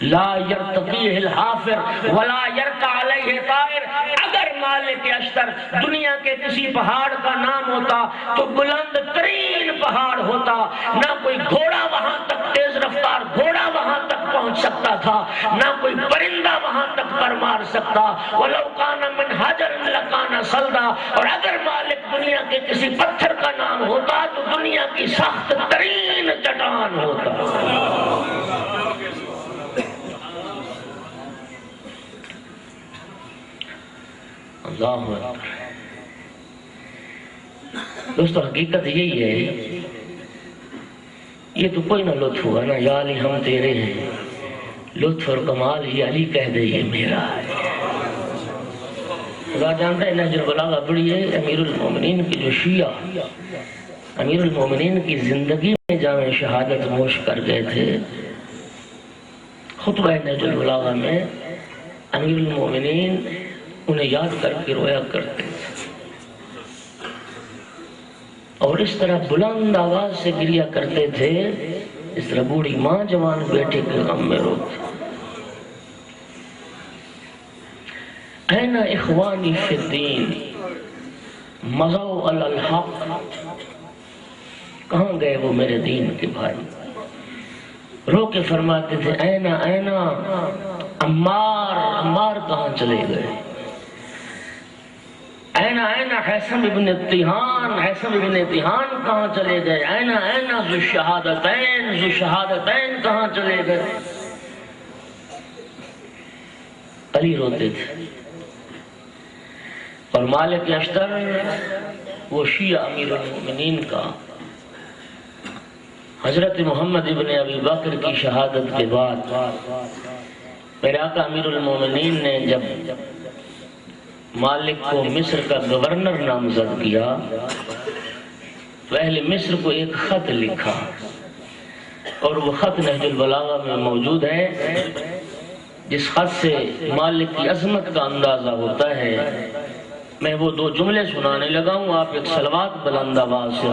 لا یرتقیہ الحافر ولا یرکع علیہ طائر. اگر مالک اشتر دنیا کے کسی پہاڑ کا نام ہوتا تو بلند ترین پہاڑ ہوتا. نہ کوئی گھوڑا وہاں تک تیز رفتار گھوڑا وہاں تک پہنچ سکتا تھا، نہ کوئی پرندہ وہاں تک پر مار سکتا. ولو کان من حجر لکان صلدا. اور اگر مالک دنیا کے کسی پتھر کا نام ہوتا تو دنیا کی سخت ترین چٹان ہوتا. اللہ اکبر. دوستو حقیقت یہی ہے. یہ تو کوئی نہ لطف ہوا نا یا علی ہم تیرے ہیں. لطف اور کمال یہ علی کہہ دے یہ میرا ہے. خدا جانتا ہے نہج البلاغہ بڑی ہے. امیر المومنین کی جو شیعہ امیر المومنین کی زندگی میں جامع شہادت نوش کر گئے تھے. خطبہ نہج البلاغہ میں امیر المومنین انہیں یاد کر کے رویا کرتے تھے اور اس طرح بلند آواز سے گریا کرتے تھے اس طرح بوڑھی ماں جوان بیٹے کے غم میں روتی. این اخوانی فی الدین مضوا علی الحق. کہاں گئے وہ میرے دین کے بھائی؟ رو کے فرماتے تھے اینا اینا عمار کہاں چلے گئے؟ اینا اینا حسن ابن تیہان کہاں چلے گئے؟ اینا اینا ذو شہادتین کہاں چلے گئے؟ علی روتے تھے. اور مالک اشتر وہ شیعہ امیر المومنین کا حضرت محمد ابن ابی بکر کی شہادت کے بعد میرے آقا امیر المومنین نے جب مالک کو مصر کا گورنر نامزد کیا تو اہل مصر کو ایک خط لکھا اور وہ خط نہج البلاغہ میں موجود ہے جس خط سے مالک کی عظمت کا اندازہ ہوتا ہے، میں وہ دو جملے سنانے لگا ہوں، آپ ایک صلوات بلند آواز سے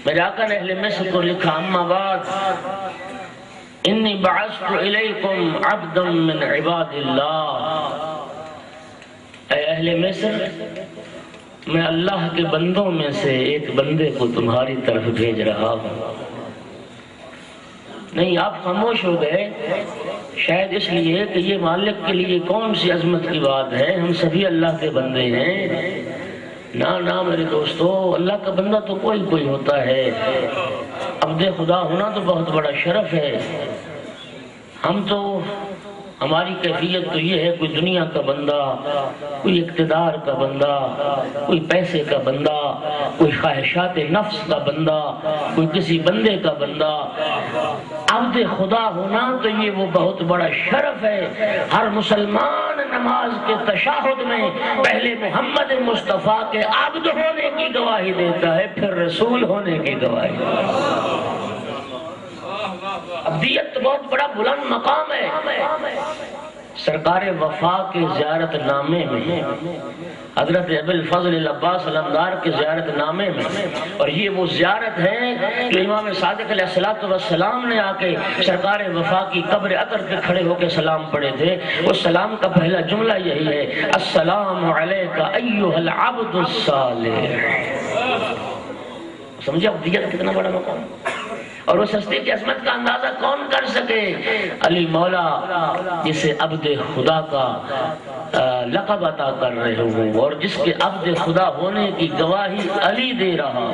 میرے آقا نے اہل مصر کو لکھا، اما بعد انی بعثت الیکم عبدا من عباد اللہ، اے اہل مصر میں اللہ کے بندوں میں سے ایک بندے کو تمہاری طرف بھیج رہا ہوں۔ نہیں، آپ خاموش ہو گئے شاید اس لیے کہ یہ مالک کے لیے کون سی عظمت کی بات ہے، ہم سبھی اللہ کے بندے ہیں۔ نہ میرے دوستو، اللہ کا بندہ تو کوئی ہوتا ہے، عبد خدا ہونا تو بہت بڑا شرف ہے۔ ہماری کیفیت تو یہ ہے، کوئی دنیا کا بندہ، کوئی اقتدار کا بندہ، کوئی پیسے کا بندہ، کوئی خواہشات نفس کا بندہ، کوئی کسی بندے کا بندہ۔ عبد خدا ہونا تو یہ وہ بہت بڑا شرف ہے۔ ہر مسلمان نماز کے تشہد میں پہلے محمد مصطفیٰ کے عبد ہونے کی گواہی دیتا ہے، پھر رسول ہونے کی گواہی دیتا ہے۔ عبدیت تو بہت بڑا بلند مقام ہے۔ سرکار وفا کے زیارت نامے میں، حضرت ابی الفضل العباس علمدار کے زیارت نامے میں، اور یہ وہ زیارت ہے جو امام صادق علیہ السلام نے آ کے سرکار وفا کی قبر عطر پہ کھڑے ہو کے سلام پڑھے تھے۔ اس سلام کا پہلا جملہ یہی ہے، السلام علیک ایھا العبد الصالح۔ سمجھے عبدیت کتنا بڑا مقام، اور اس ہستی کی عظمت کا اندازہ کون کر سکے؟ علی مولا جسے عبد خدا کا لقب عطا کر رہے ہوں، اور جس کے عبد خدا ہونے کی گواہی علی دے رہا۔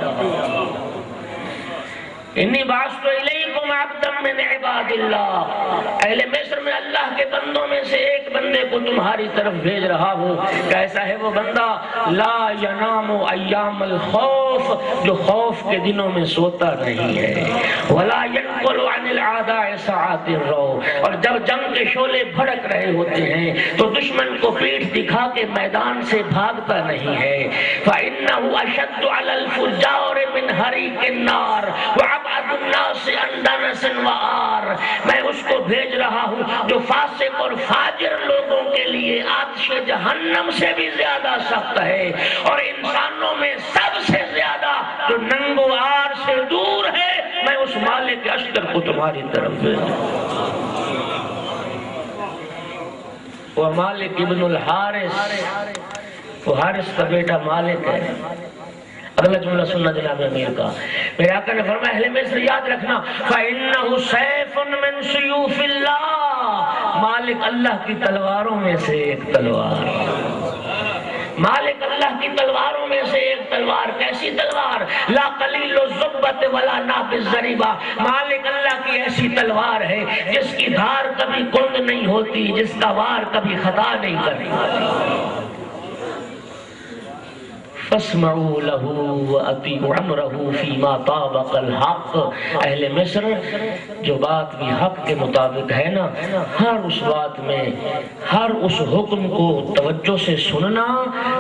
انی بعثت الیکم عبدا من عباد اللہ، اہل مصر میں اللہ کے بندوں میں سے ایک بندے کو تمہاری طرف بھیج رہا ہوں۔ کیسا ہے وہ بندہ؟ لا ینام ایام الخوف، جو خوف کے دنوں میں سوتا نہیں ہے، ولا ینقل عن الاعداء ساعات الرو، اور جب جنگ کے شعلے بھڑک رہے ہوتے ہیں تو دشمن کو پیٹھ دکھا کے میدان سے بھاگتا نہیں ہے۔ فإنه اشد علی الفجار من حریق النار وابعد الناس عن دنس وعار، میں اس کو بھیج رہا ہوں جو فاسق اور فاجر لوگوں کے لیے آتش جہنم سے بھی زیادہ سخت ہے، اور انسانوں میں سب سے زیادہ جو ننگ و عار سے دور ہے، میں اس مالک اشتر کو تمہاری طرف بھیج رہا ہوں۔ وہ مالک ابن الحارث، وہ حارث کا بیٹا مالک ہے۔ اگلا جملہ سننا جناب امیر کا، میرے آقا نے فرمایا اہل مصر یاد رکھنا، فَإِنَّهُ سَيْفٌ مِّن سُيُوفِ اللَّهِ، مالک اللہ کی تلواروں میں سے ایک تلوار، مالک اللہ کی تلواروں میں سے ایک تلوار۔ کیسی تلوار؟ لا قلیل الزبۃ ولا نافذ الزریبہ، مالک اللہ کی ایسی تلوار ہے جس کی دھار کبھی کند نہیں ہوتی، جس کا وار کبھی خطا نہیں کرتی۔ فاسمعوا له وأطيعوا أمره فيما طابق الحق، اہل مصر جو بات بھی حق کے مطابق ہے نا، ہر اس بات میں ہر اس حکم کو توجہ سے سننا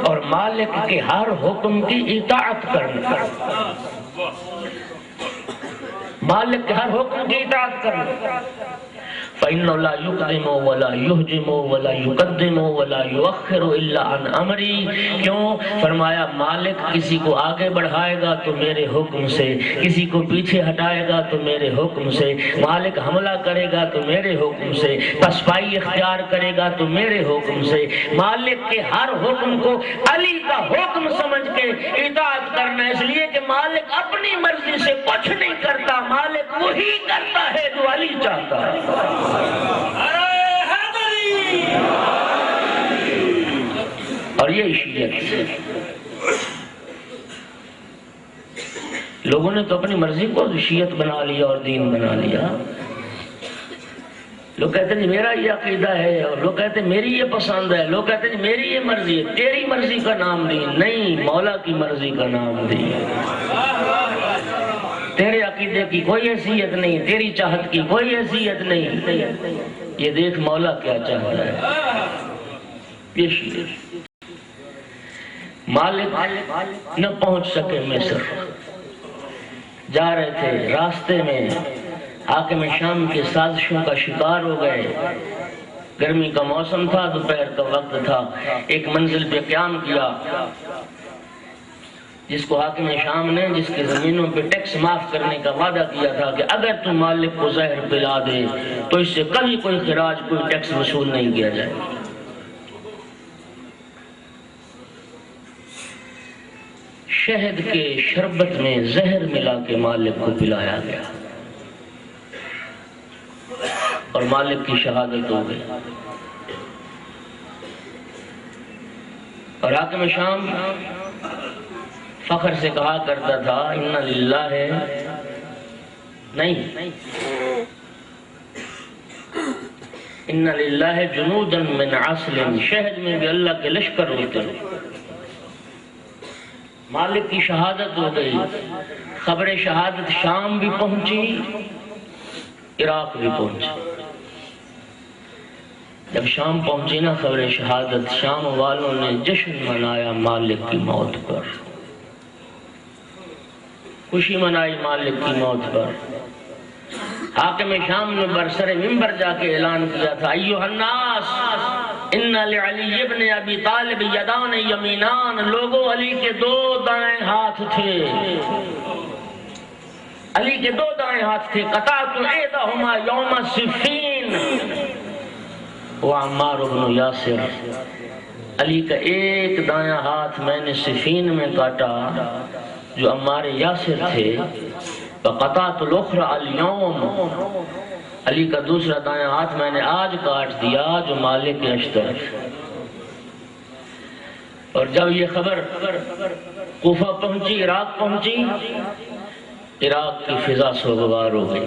اور مالک کے ہر حکم کی اطاعت کرنا، مالک کے ہر حکم کی اطاعت کرنا۔ فَإِنَّهُ لَا يُقْدِمُ وَلَا يُحْجِمُ وَلَا يُقَدِّمُ وَلَا يُؤَخِّرُ إِلَّا عَنْ أَمْرِي، کیوں؟ فرمایا مالک کسی کو آگے بڑھائے گا تو میرے حکم سے، کسی کو پیچھے ہٹائے گا تو میرے حکم سے، مالک حملہ کرے گا تو میرے حکم سے، پسپائی اختیار کرے گا تو میرے حکم سے۔ مالک کے ہر حکم کو علی کا حکم سمجھ کے اطاعت کرنا، اس لیے کہ مالک اپنی مرضی سے کچھ نہیں کرتا، مالک وہی کرتا ہے جو علی چاہتا ہے۔ اور یہ شیعت، لوگوں نے تو اپنی مرضی کو شیعت بنا لیا اور دین بنا لیا۔ لوگ کہتے ہیں میرا یہ عقیدہ ہے، اور لوگ کہتے ہیں میری یہ پسند ہے، لوگ کہتے ہیں میری یہ مرضی ہے۔ تیری مرضی کا نام دین نہیں، مولا کی مرضی کا نام دین۔ تیرے عقیدے کی کوئی حیثیت نہیں، تیری چاہت کی کوئی حیثیت نہیں، یہ دیکھ مولا کیا چاہتا ہے۔ یہ مالک نہ پہنچ سکے مصر، جا رہے تھے، راستے میں حاکم شام کی سازشوں کا شکار ہو گئے۔ گرمی کا موسم تھا، دوپہر کا وقت تھا، ایک منزل پہ قیام کیا جس کو حاکم شام نے، جس کی زمینوں پہ ٹیکس معاف کرنے کا وعدہ کیا تھا کہ اگر تو مالک کو زہر پلا دے تو اس سے کبھی کوئی خراج، کوئی ٹیکس وصول نہیں کیا جائے۔ شہد کے شربت میں زہر ملا کے مالک کو پلایا گیا اور مالک کی شہادت ہو گئی۔ اور حاکم شام فخر سے کہا کرتا تھا ان للہ ہے نہیں، ان للہ جنودا من عسل، شہد میں بھی اللہ کے لشکر ہوتے ہیں۔ مالک کی شہادت ہو گئی، خبر شہادت شام بھی پہنچی، عراق بھی پہنچی۔ جب شام پہنچی نا خبر شہادت، شام والوں نے جشن منایا مالک کی موت پر، خوشی منائی مالک کی موت پر۔ حاکم شام نے برسر منبر جا کے اعلان کیا تھا ایھا الناس ان لعلی ابن ابی طالب یدان یمینان، لوگوں علی کے دو دائیں ہاتھ تھے، علی کے دو دائیں ہاتھ تھے، قطعت احدہما یوم صفین وعمار بن یاسر، علی کا ایک دایاں ہاتھ میں نے صفین میں کاٹا جو عمار یاسر تھے، وقطعت الاخرى اليوم، علی کا دوسرا دایاں ہاتھ میں نے آج کاٹ دیا جو مالک اشتر۔ اور جب یہ خبر کوفہ پہنچی، عراق پہنچی، عراق کی فضا سوگوار ہو گئی۔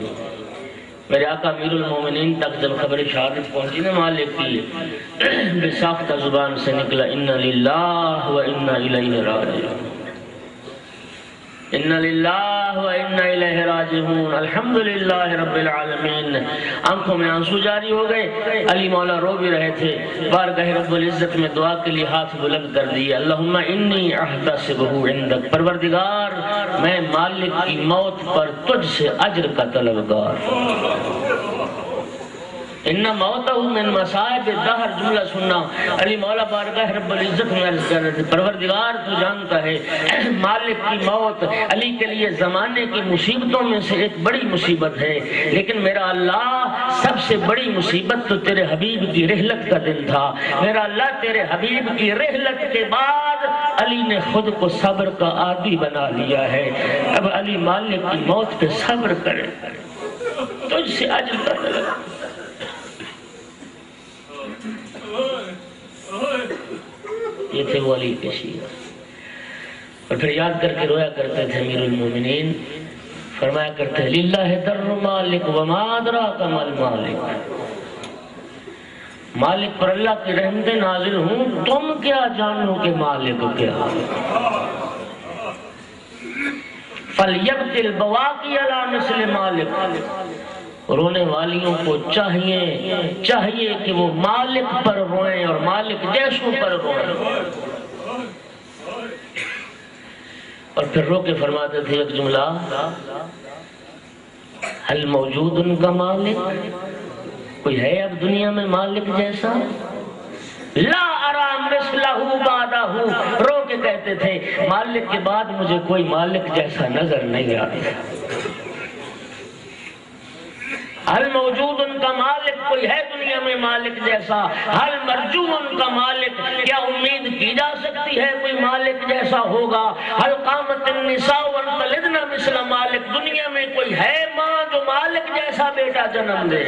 میرے آقا امیر المومنین تک جب خبر شہادت پہنچی نا مالک کی، بے ساختہ زبان سے نکلا ان للہ و انا الیہ راجعون، ان للہ و انا الیہ راجعون، الحمدللہ رب العالمین۔ آنکھوں میں آنسو جاری ہو گئے، علی مولا رو بھی رہے تھے، بارگاہ رب العزت میں دعا کے لیے ہاتھ بلند کر دیے، اللہم انی احتسبہ عندک، پروردگار میں مالک کی موت پر تجھ سے اجر کا طلبگار۔ ان موتہ من مصائب الدہر، جملہ سننا، علی مولا بارگاہ رب العزت میں عرض کر رہے تھے پروردگار تو جانتا ہے مالک کی موت علی کے لیے زمانے کی مصیبتوں میں سے ایک بڑی مصیبت ہے، لیکن میرا اللہ سب سے بڑی مصیبت تو تیرے حبیب کی رحلت کا دن تھا، میرا اللہ تیرے حبیب کی رحلت کے بعد علی نے خود کو صبر کا عادی بنا لیا ہے، اب علی مالک کی موت پہ صبر کرے، تجھ سے اجر کا طلب۔ یہ تھے وہ علی کے شیعہ، اور پھر یاد کر کے رویا کرتے تھے امیر المومنین، فرمایا کرتے للہ در مالک وما ادراک ما المالک، مالک پر اللہ کی رحمتیں نازل ہوں، تم کیا جانو کہ مالک کیا۔ فَلْيَبْكِ الْبَوَاقِي عَلَى مِثْلِ مَالِكَ، رونے والیوں کو چاہیے کہ وہ مالک پر روئیں اور مالک جیسوں پر روئیں۔ اور پھر رو کے فرماتے تھے ایک جملہ، هل موجود ان کا مالک، کوئی ہے اب دنیا میں مالک جیسا؟ لا ارا مثلہ بعدہ، رو کے کہتے تھے مالک کے بعد مجھے کوئی مالک جیسا نظر نہیں آتا۔ حل موجود ان کا مالک، کوئی ہے دنیا میں مالک جیسا؟ حل مرجو ان کا مالک، کیا امید کی جا سکتی ہے کوئی مالک جیسا ہوگا؟ حل قامت النساء وانتلدن مثل مالک، دنیا میں کوئی ہے ماں جو مالک جیسا بیٹا جنم دے؟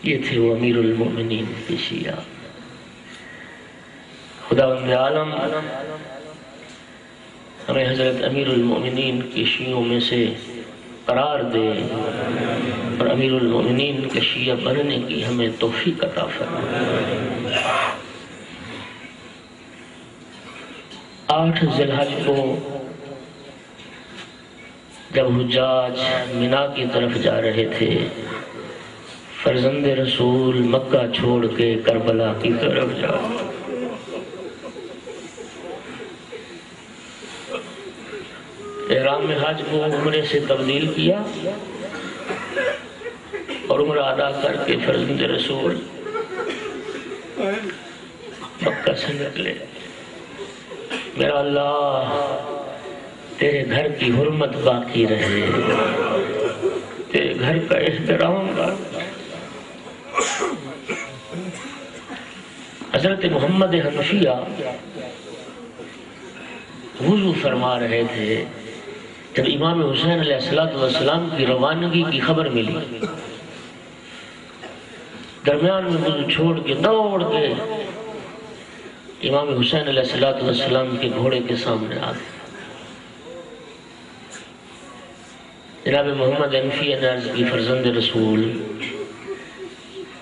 یہ تھے وہ امیر المومنین کے شیعہ۔ خداوند عالم ہمیں حضرت امیر المومنین کے شیعوں میں سے قرار دے اور امیر المومنین کے شیعہ بننے کی ہمیں توفیق عطا فرمائے۔ 8 ذی الحج کو جب حجاج مینا کی طرف جا رہے تھے، فرزند رسول مکہ چھوڑ کے کربلا کی طرف جا احرام حج کو عمرے سے تبدیل کیا اور عمرہ ادا کر کے فرزند رسول مکہ سے نکلے۔ میرا اللہ تیرے گھر کی حرمت باقی رہے، تیرے گھر کا احترام باقی۔ حضرت محمد حنفیہ وضو فرما رہے تھے جب امام حسین علیہ السلام کی روانگی کی خبر ملی، درمیان میں وضو چھوڑ کے دوڑ کے امام حسین علیہ السلام کے گھوڑے کے سامنے آ گئے۔ جناب محمد حنفیہ نے عرض کی، فرزند رسول،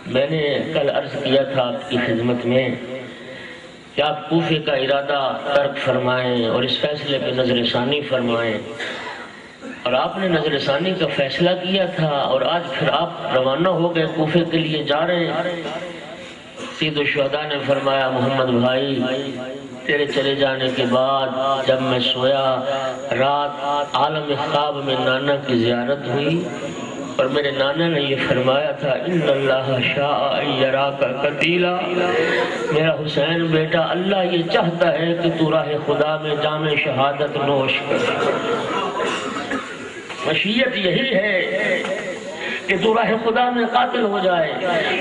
میں نے کل عرض کیا تھا آپ کی خدمت میں کہ آپ کوفے کا ارادہ ترک فرمائیں اور اس فیصلے پہ نظر ثانی فرمائیں، اور آپ نے نظر ثانی کا فیصلہ کیا تھا اور آج پھر آپ روانہ ہو گئے، کوفے کے لیے جا رہے ہیں۔ سید الشہداء نے فرمایا، محمد بھائی تیرے چلے جانے کے بعد جب میں سویا، رات عالم خواب میں نانا کی زیارت ہوئی اور میرے نانا نے یہ فرمایا تھا، ان اللہ شاء ان یراک قتیلا، میرا حسین بیٹا اللہ یہ چاہتا ہے کہ تو راہ خدا میں جام شہادت نوش کر، مشیت یہی ہے کہ تو راہ خدا میں قاتل ہو جائے۔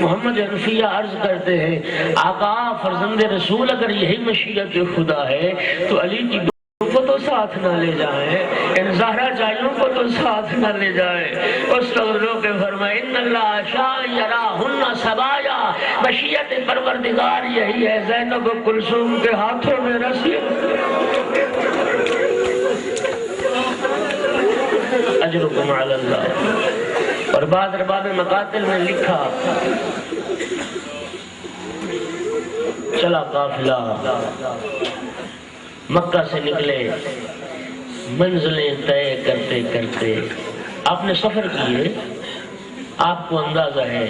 محمد حنفیہ عرض کرتے ہیں، آقا فرزند رسول اگر یہی مشیت خدا ہے تو علی کی کو تو ساتھ نہ لے جائیں، ان زہرا جائیوں کو تو ساتھ نہ لے جائیں۔ اس لوگوں کے فرمائے، ان اللہ شاء یراہن سبایا، مشیت پروردگار یہی ہے زینب و کلثوم کے ہاتھوں میں رسی۔ اجرکم علی اللہ۔ اور بعد ارباب مقاتل میں لکھا، چلا قافلہ مکہ سے نکلے، منزلیں طے کرتے کرتے آپ نے سفر کیے، آپ کو اندازہ ہے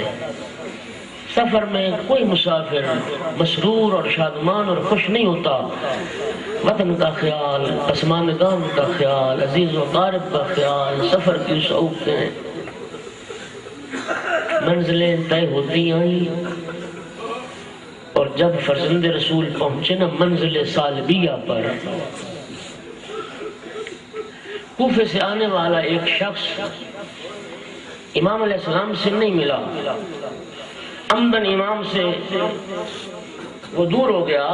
سفر میں کوئی مسافر مسرور اور شادمان اور خوش نہیں ہوتا۔ وطن کا خیال، پسماندگان کا خیال، عزیز و قارب کا خیال، سفر کی شوقیں، منزلیں طے ہوتی آئیں، اور جب فرزند رسول پہنچے نا منزل سالبیہ پر، کوفے سے آنے والا ایک شخص امام علیہ السلام سے نہیں ملا، عمدن امام سے وہ دور ہو گیا،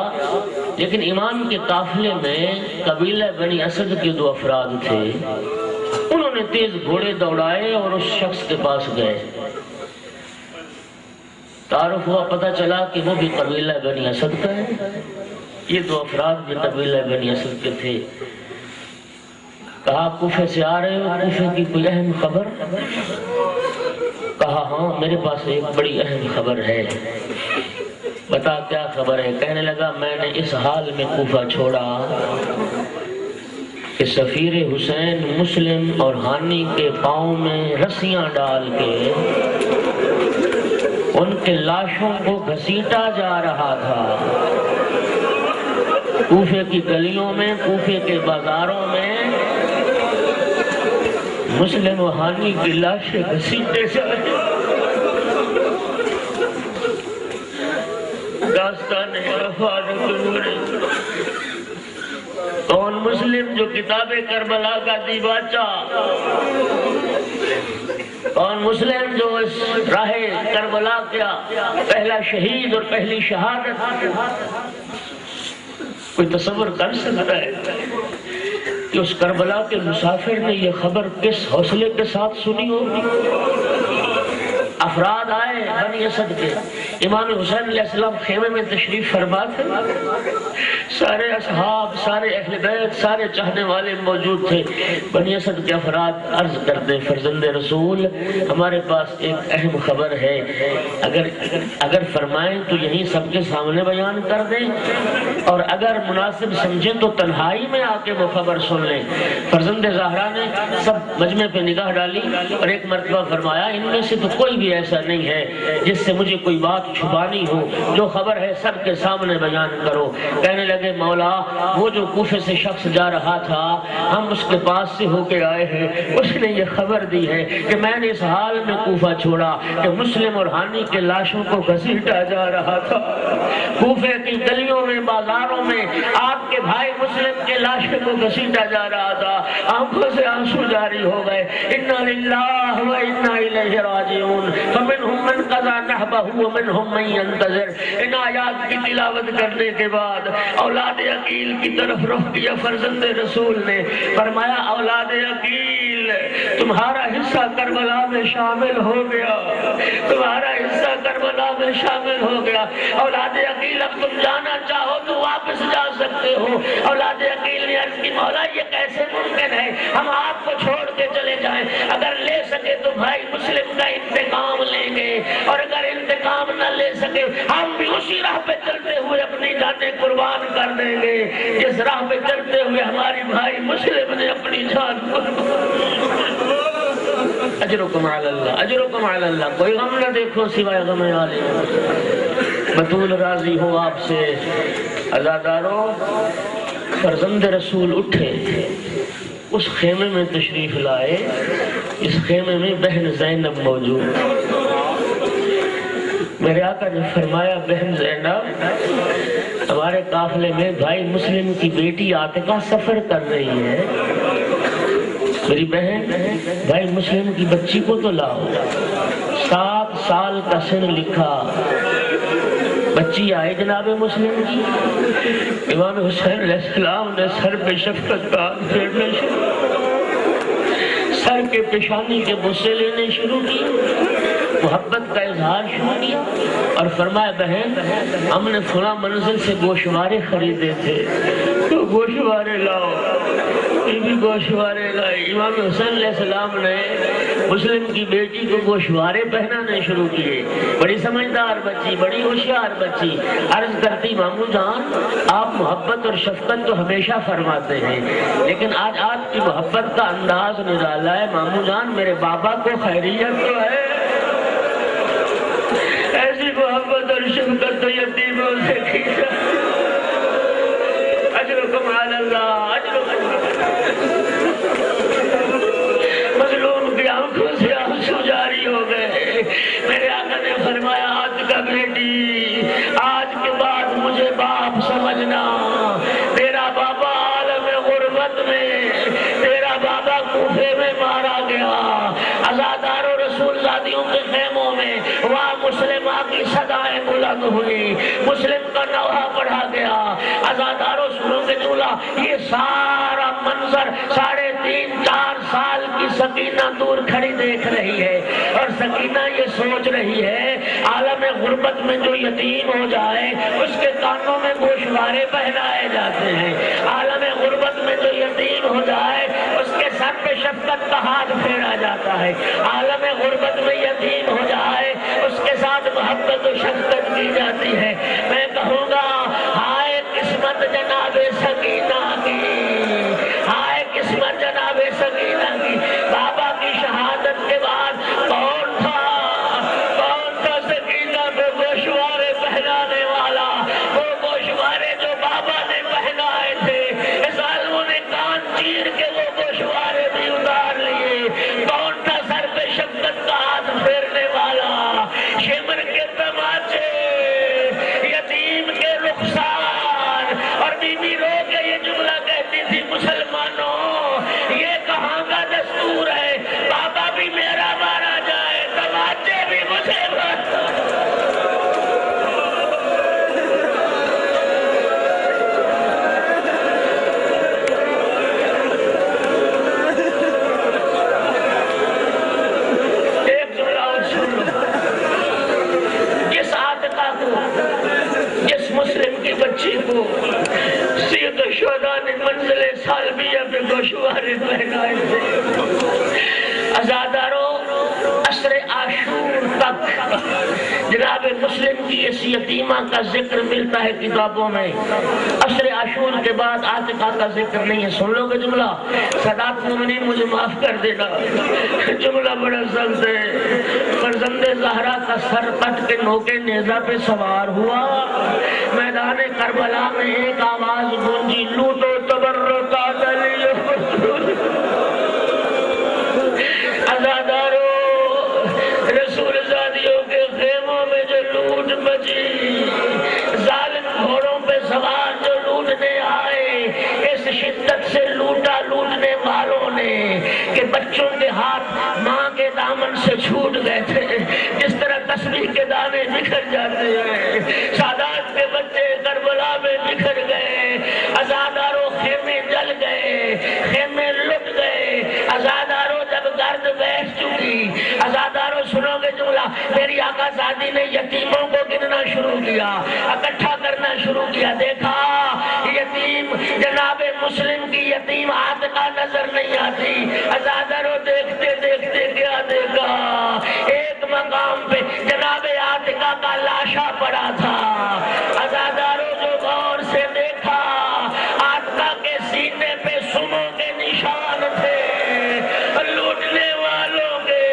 لیکن امام کے قافلے میں قبیلہ بنی اسد کے 2 افراد تھے، انہوں نے تیز گھوڑے دوڑائے اور اس شخص کے پاس گئے، تعارف ہوا، پتہ چلا کہ وہ بھی قبیلہ بنی اسد کا ہے، یہ 2 افراد بھی قبیلہ بنی اسد کے تھے۔ کہا کوفے سے آ رہے ہو، کوفے کی کوئی اہم خبر؟ کہا ہاں میرے پاس ایک بڑی اہم خبر ہے۔ بتا کیا خبر ہے؟ کہنے لگا میں نے اس حال میں کوفہ چھوڑا کہ سفیر حسین مسلم اور ہانی کے پاؤں میں رسیاں ڈال کے ان کے لاشوں کو گھسیٹا جا رہا تھا، کوفے کی گلیوں میں، کوفے کے بازاروں میں مسلم و ہانی کی لاشیں گھسیٹے جا رہے۔ داستان کون مسلم جو کتاب کربلا کا دیباچہ، کون مسلم جو اس راہ کربلا کا پہلا شہید اور پہلی شہادت، کوئی تصور کر سکتا ہے کہ اس کربلا کے مسافر نے یہ خبر کس حوصلے کے ساتھ سنی ہوگی؟ افراد آئے بنی اسد کے، امام حسین علیہ السلام خیمے میں تشریف فرما تھے، سارے اصحاب، سارے اہل بیت، سارے چاہنے والے موجود تھے۔ بنی اسد کے افراد عرض کرتے، فرزند رسول ہمارے پاس ایک اہم خبر ہے، اگر فرمائیں تو یہیں سب کے سامنے بیان کر دیں، اور اگر مناسب سمجھیں تو تنہائی میں آ کے وہ خبر سن لیں۔ فرزند زہرا نے سب مجمع پہ نگاہ ڈالی اور ایک مرتبہ فرمایا، ان میں سے تو کوئی بھی بھی ایسا نہیں ہے جس سے مجھے کوئی بات چھپانی ہو، جو خبر ہے سب کے سامنے بیان کرو۔ کہنے لگے مولا وہ جو کوفے سے شخص جا رہا تھا ہم اس کے پاس سے ہو کے آئے ہیں، اس نے یہ خبر دی ہے کہ میں نے اس حال میں کوفہ چھوڑا کہ مسلم اور ہانی کے لاشوں کو گھسیٹا جا رہا تھا، کوفے کی گلیوں میں بازاروں میں آپ کے بھائی مسلم کے لاشوں کو گھسیٹا جا رہا تھا۔ آنکھوں سے آنسو جاری ہو گئے، انا للہ و انا الیہ راجعون، فمنہم من قضی نحبہ ومنہم من ينتظر۔ ان آیات کی تلاوت کرنے کے بعد اولاد عقیل کی طرف رخ کیا فرزند رسول نے، فرمایا اولاد عقیل تمہارا حصہ کربلا میں شامل ہو گیا، تمہارا حصہ کربلا میں شامل ہو گیا۔ اولاد عقیل اب تم جانا چاہو تو واپس جا سکتے ہو۔ اولاد عقیل نے عرض کی مولا یہ کیسے ممکن ہے، ہم آپ کو چھوڑ کے چلے جائیں، اگر لے سکے تو بھائی مسلم کا انتقام لیں گے، اور اگر انتقام نہ لے سکے ہم بھی اسی راہ پہ چلتے ہوئے اپنی جانیں قربان کر دیں گے جس راہ پہ چلتے ہوئے ہماری بھائی مسلم نے اپنی جان قربان۔ اجرکم علی اللہ، اجرکم علی اللہ، کوئی غم نہ دیکھو سوائے غم عالی۔ بطول راضی ہو آپ سے۔ عزادارو فرزند رسول اٹھے، اس خیمے میں تشریف لائے، اس خیمے میں بہن زینب موجود۔ میرے آقا نے فرمایا بہن زینب ہمارے قافلے میں بھائی مسلم کی بیٹی عاتقہ سفر کر رہی ہے، میری بہن بھائی مسلم کی بچی کو تو لاؤ۔ 7 سال کا سن لکھا، بچی آئی جناب مسلم کی، امام حسین علیہ السلام نے سر پہ شفقت کا ہاتھ پھیرنا شروع، سر کے پیشانی کے بوسے لینے شروع کی، محبت کا اظہار شروع کیا، اور فرمایا بہن ہم نے فلاں منزل سے گوشوارے خریدے تھے تو گوشوارے لاؤ۔ یہ بھی گوشوارے لائے۔ امام حسین علیہ السلام نے مسلم کی بیٹی کو گوشوارے پہنانے شروع کیے۔ بڑی سمجھدار بچی، بڑی ہوشیار بچی، عرض کرتی مامو جان آپ محبت اور شفقت تو ہمیشہ فرماتے ہیں، لیکن آج آپ کی محبت کا انداز نرالا ہے، مامو جان میرے بابا کو خیریت تو ہے؟ ایسی محبت اور شفقت تو یتیموں سے کی جائے۔ اجرکم علی اللہ، اجرکم مظلوم کی آنکھوں سے آنسو جاری ہو گئے۔ میرے آقا نے فرمایا آج کا بیٹی آج کے بعد مجھے باپ سمجھنا، تیرا بابا عالم غربت میں، تیرا بابا کوفے میں مارا گیا، عزاداروں رسول زادیوں کے خیموں میں وہاں مسلمہ کی صدائیں بلند ہوئی، مسلم کا نوحہ پڑھا گیا۔ عزاداروں سنو گے دولا، یہ سارا منظر 3.5-4 سال کی سکینہ دور کھڑی دیکھ رہی ہے، اور سکینہ یہ سوچ رہی ہے عالم غربت میں جو یتیم ہو جائے اس کے کانوں میں گوشوارے پہنائے جاتے ہیں، عالم غربت میں جو یتیم ہو جائے اس کے سر پہ شفقت کا ہاتھ پھیرا جاتا ہے، عالم غربت میں یتیم ہو جائے اس کے ساتھ محبت و شفقت کی جاتی ہے۔ میں کہوں گا ہائے قسمت جناب سکینہ کی، ہائے قسمت جناب سکینہ کی، بابا کی شہادت کے بعد کون تھا سکینہ کو گوشوارے پہنانے والا؟ وہ گوشوارے جو بابا نے پہنائے تھے، اس عالموں نے کان چیر کے وہ گوشوارے بھی اتار لیے۔ کون تھا سر پہ شفقت کا ہاتھ پھیرنے والا؟ شمر کے تماچے، یتیم کے رخسار، اور بی بی رو کے یہ جملہ کہتی تھی مسلمانوں یہ کہاں کا دستور ہے، بابا بھی میرا مارا جائے تماچے بھی مجھے ایک جملہ اور سن لو، جس عاتقہ کو، جس مسلم کی بچی کو سید الشہداء نے منزل سالمیہ پہ گوشوارے پہنائے تھے، عزاداروں عصر عاشور تک جناب جناب مسلم کی اس یتیمہ کا ذکر ملتا ہے کتابوں میں، عشر عاشور کے بعد عاتقہ کا ذکر نہیں ہے. سن لو گے جملہ؟ سادات مومنین مجھے معاف کر دینا، جملہ بڑا سخت ہے. فرزند زہرا کا سر کٹ کے نوکے نیزہ پہ سوار ہوا، میدان کربلا میں ایک آواز گونجی، لوٹو تبرکات علی عزادارو. رسول زادیوں کے خیموں میں جو لوٹ مچی، ظالم گھوڑوں پہ سوار جو لوٹنے آئے، اس شدت سے لوٹا لوٹنے والوں نے کہ بچوں کے ہاتھ ماں کے دامن سے چھوٹ گئے تھے جس طرح تسبیح کے دانے بکھر جاتے ہیں. سادات کے بچے کربلا میں بکھر گئے، عزاداروں خیمے جل گئے، خیمے لٹ گئے. عزاداروں جب گرد بیٹھ چکی، عزاداروں سنو گے جملہ، میری آقا زادی نے یتیموں کو گننا شروع کیا، اکٹھا کرنا شروع کیا. دیکھا یتیم جناب مسلم کی یتیم عاتقہ نظر نہیں آتی. عزاداروں دیکھتے دیکھتے کیا دیکھا، ایک مقام پہ جناب عاتقہ کا لاشا پڑا تھا. عزاداروں جو غور سے دیکھا، عاتقہ کے سینے پہ سموں کے نشان تھے، لوٹنے والوں کے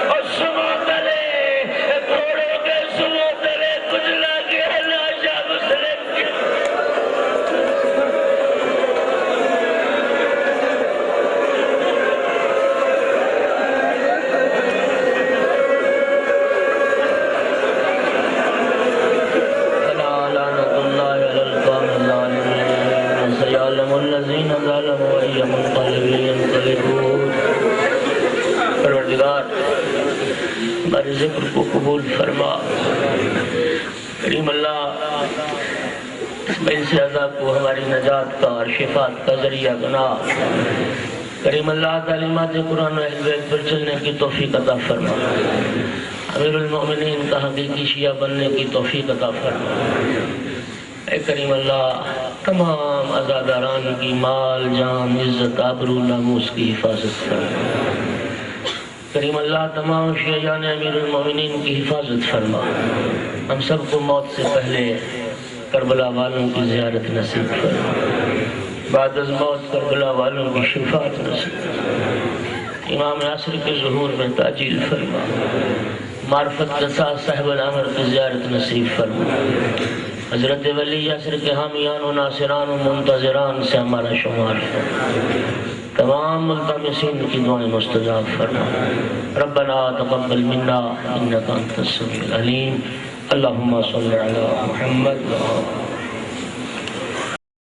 اور سموں تلے، گھوڑوں کے سموں تلے کچلا گیا لاشا مسلم کی. پروردگار ہمارے ذکر کو قبول فرما. کریم اللہ اس سزا کو ہماری نجات کا اور شفاعت کا ذریعہ بنا. کریم اللہ تعلیمات قرآن و اہل بیت پر چلنے کی توفیق عطا فرما. امیر المؤمنین کا حقیقی شیعہ بننے کی توفیق عطا فرما. اے کریم اللہ تمام عزاداران کی مال جان عزت آبرو ناموس کی حفاظت فرما. کریم اللہ تمام شیعان امیر المؤمنین کی حفاظت فرما. ہم سب کو موت سے پہلے کربلا والوں کی زیارت نصیب فرما. بعد از موت کربلا والوں کی شفاعت نصیب فرما. امام یاسر کے ظہور میں تاجیل فرما. معرفت رسا صاحب الامر کی زیارت نصیب فرما. حضرت ولی یاسر کے حامیان و ناصران و منتظران سے ہمارا شمار فرما. تمام ملتمسین کی دعائیں مستجاب فرما. ربنا تقبل منا انک انت السمیع العلیم. اللہم صلی علی محمد.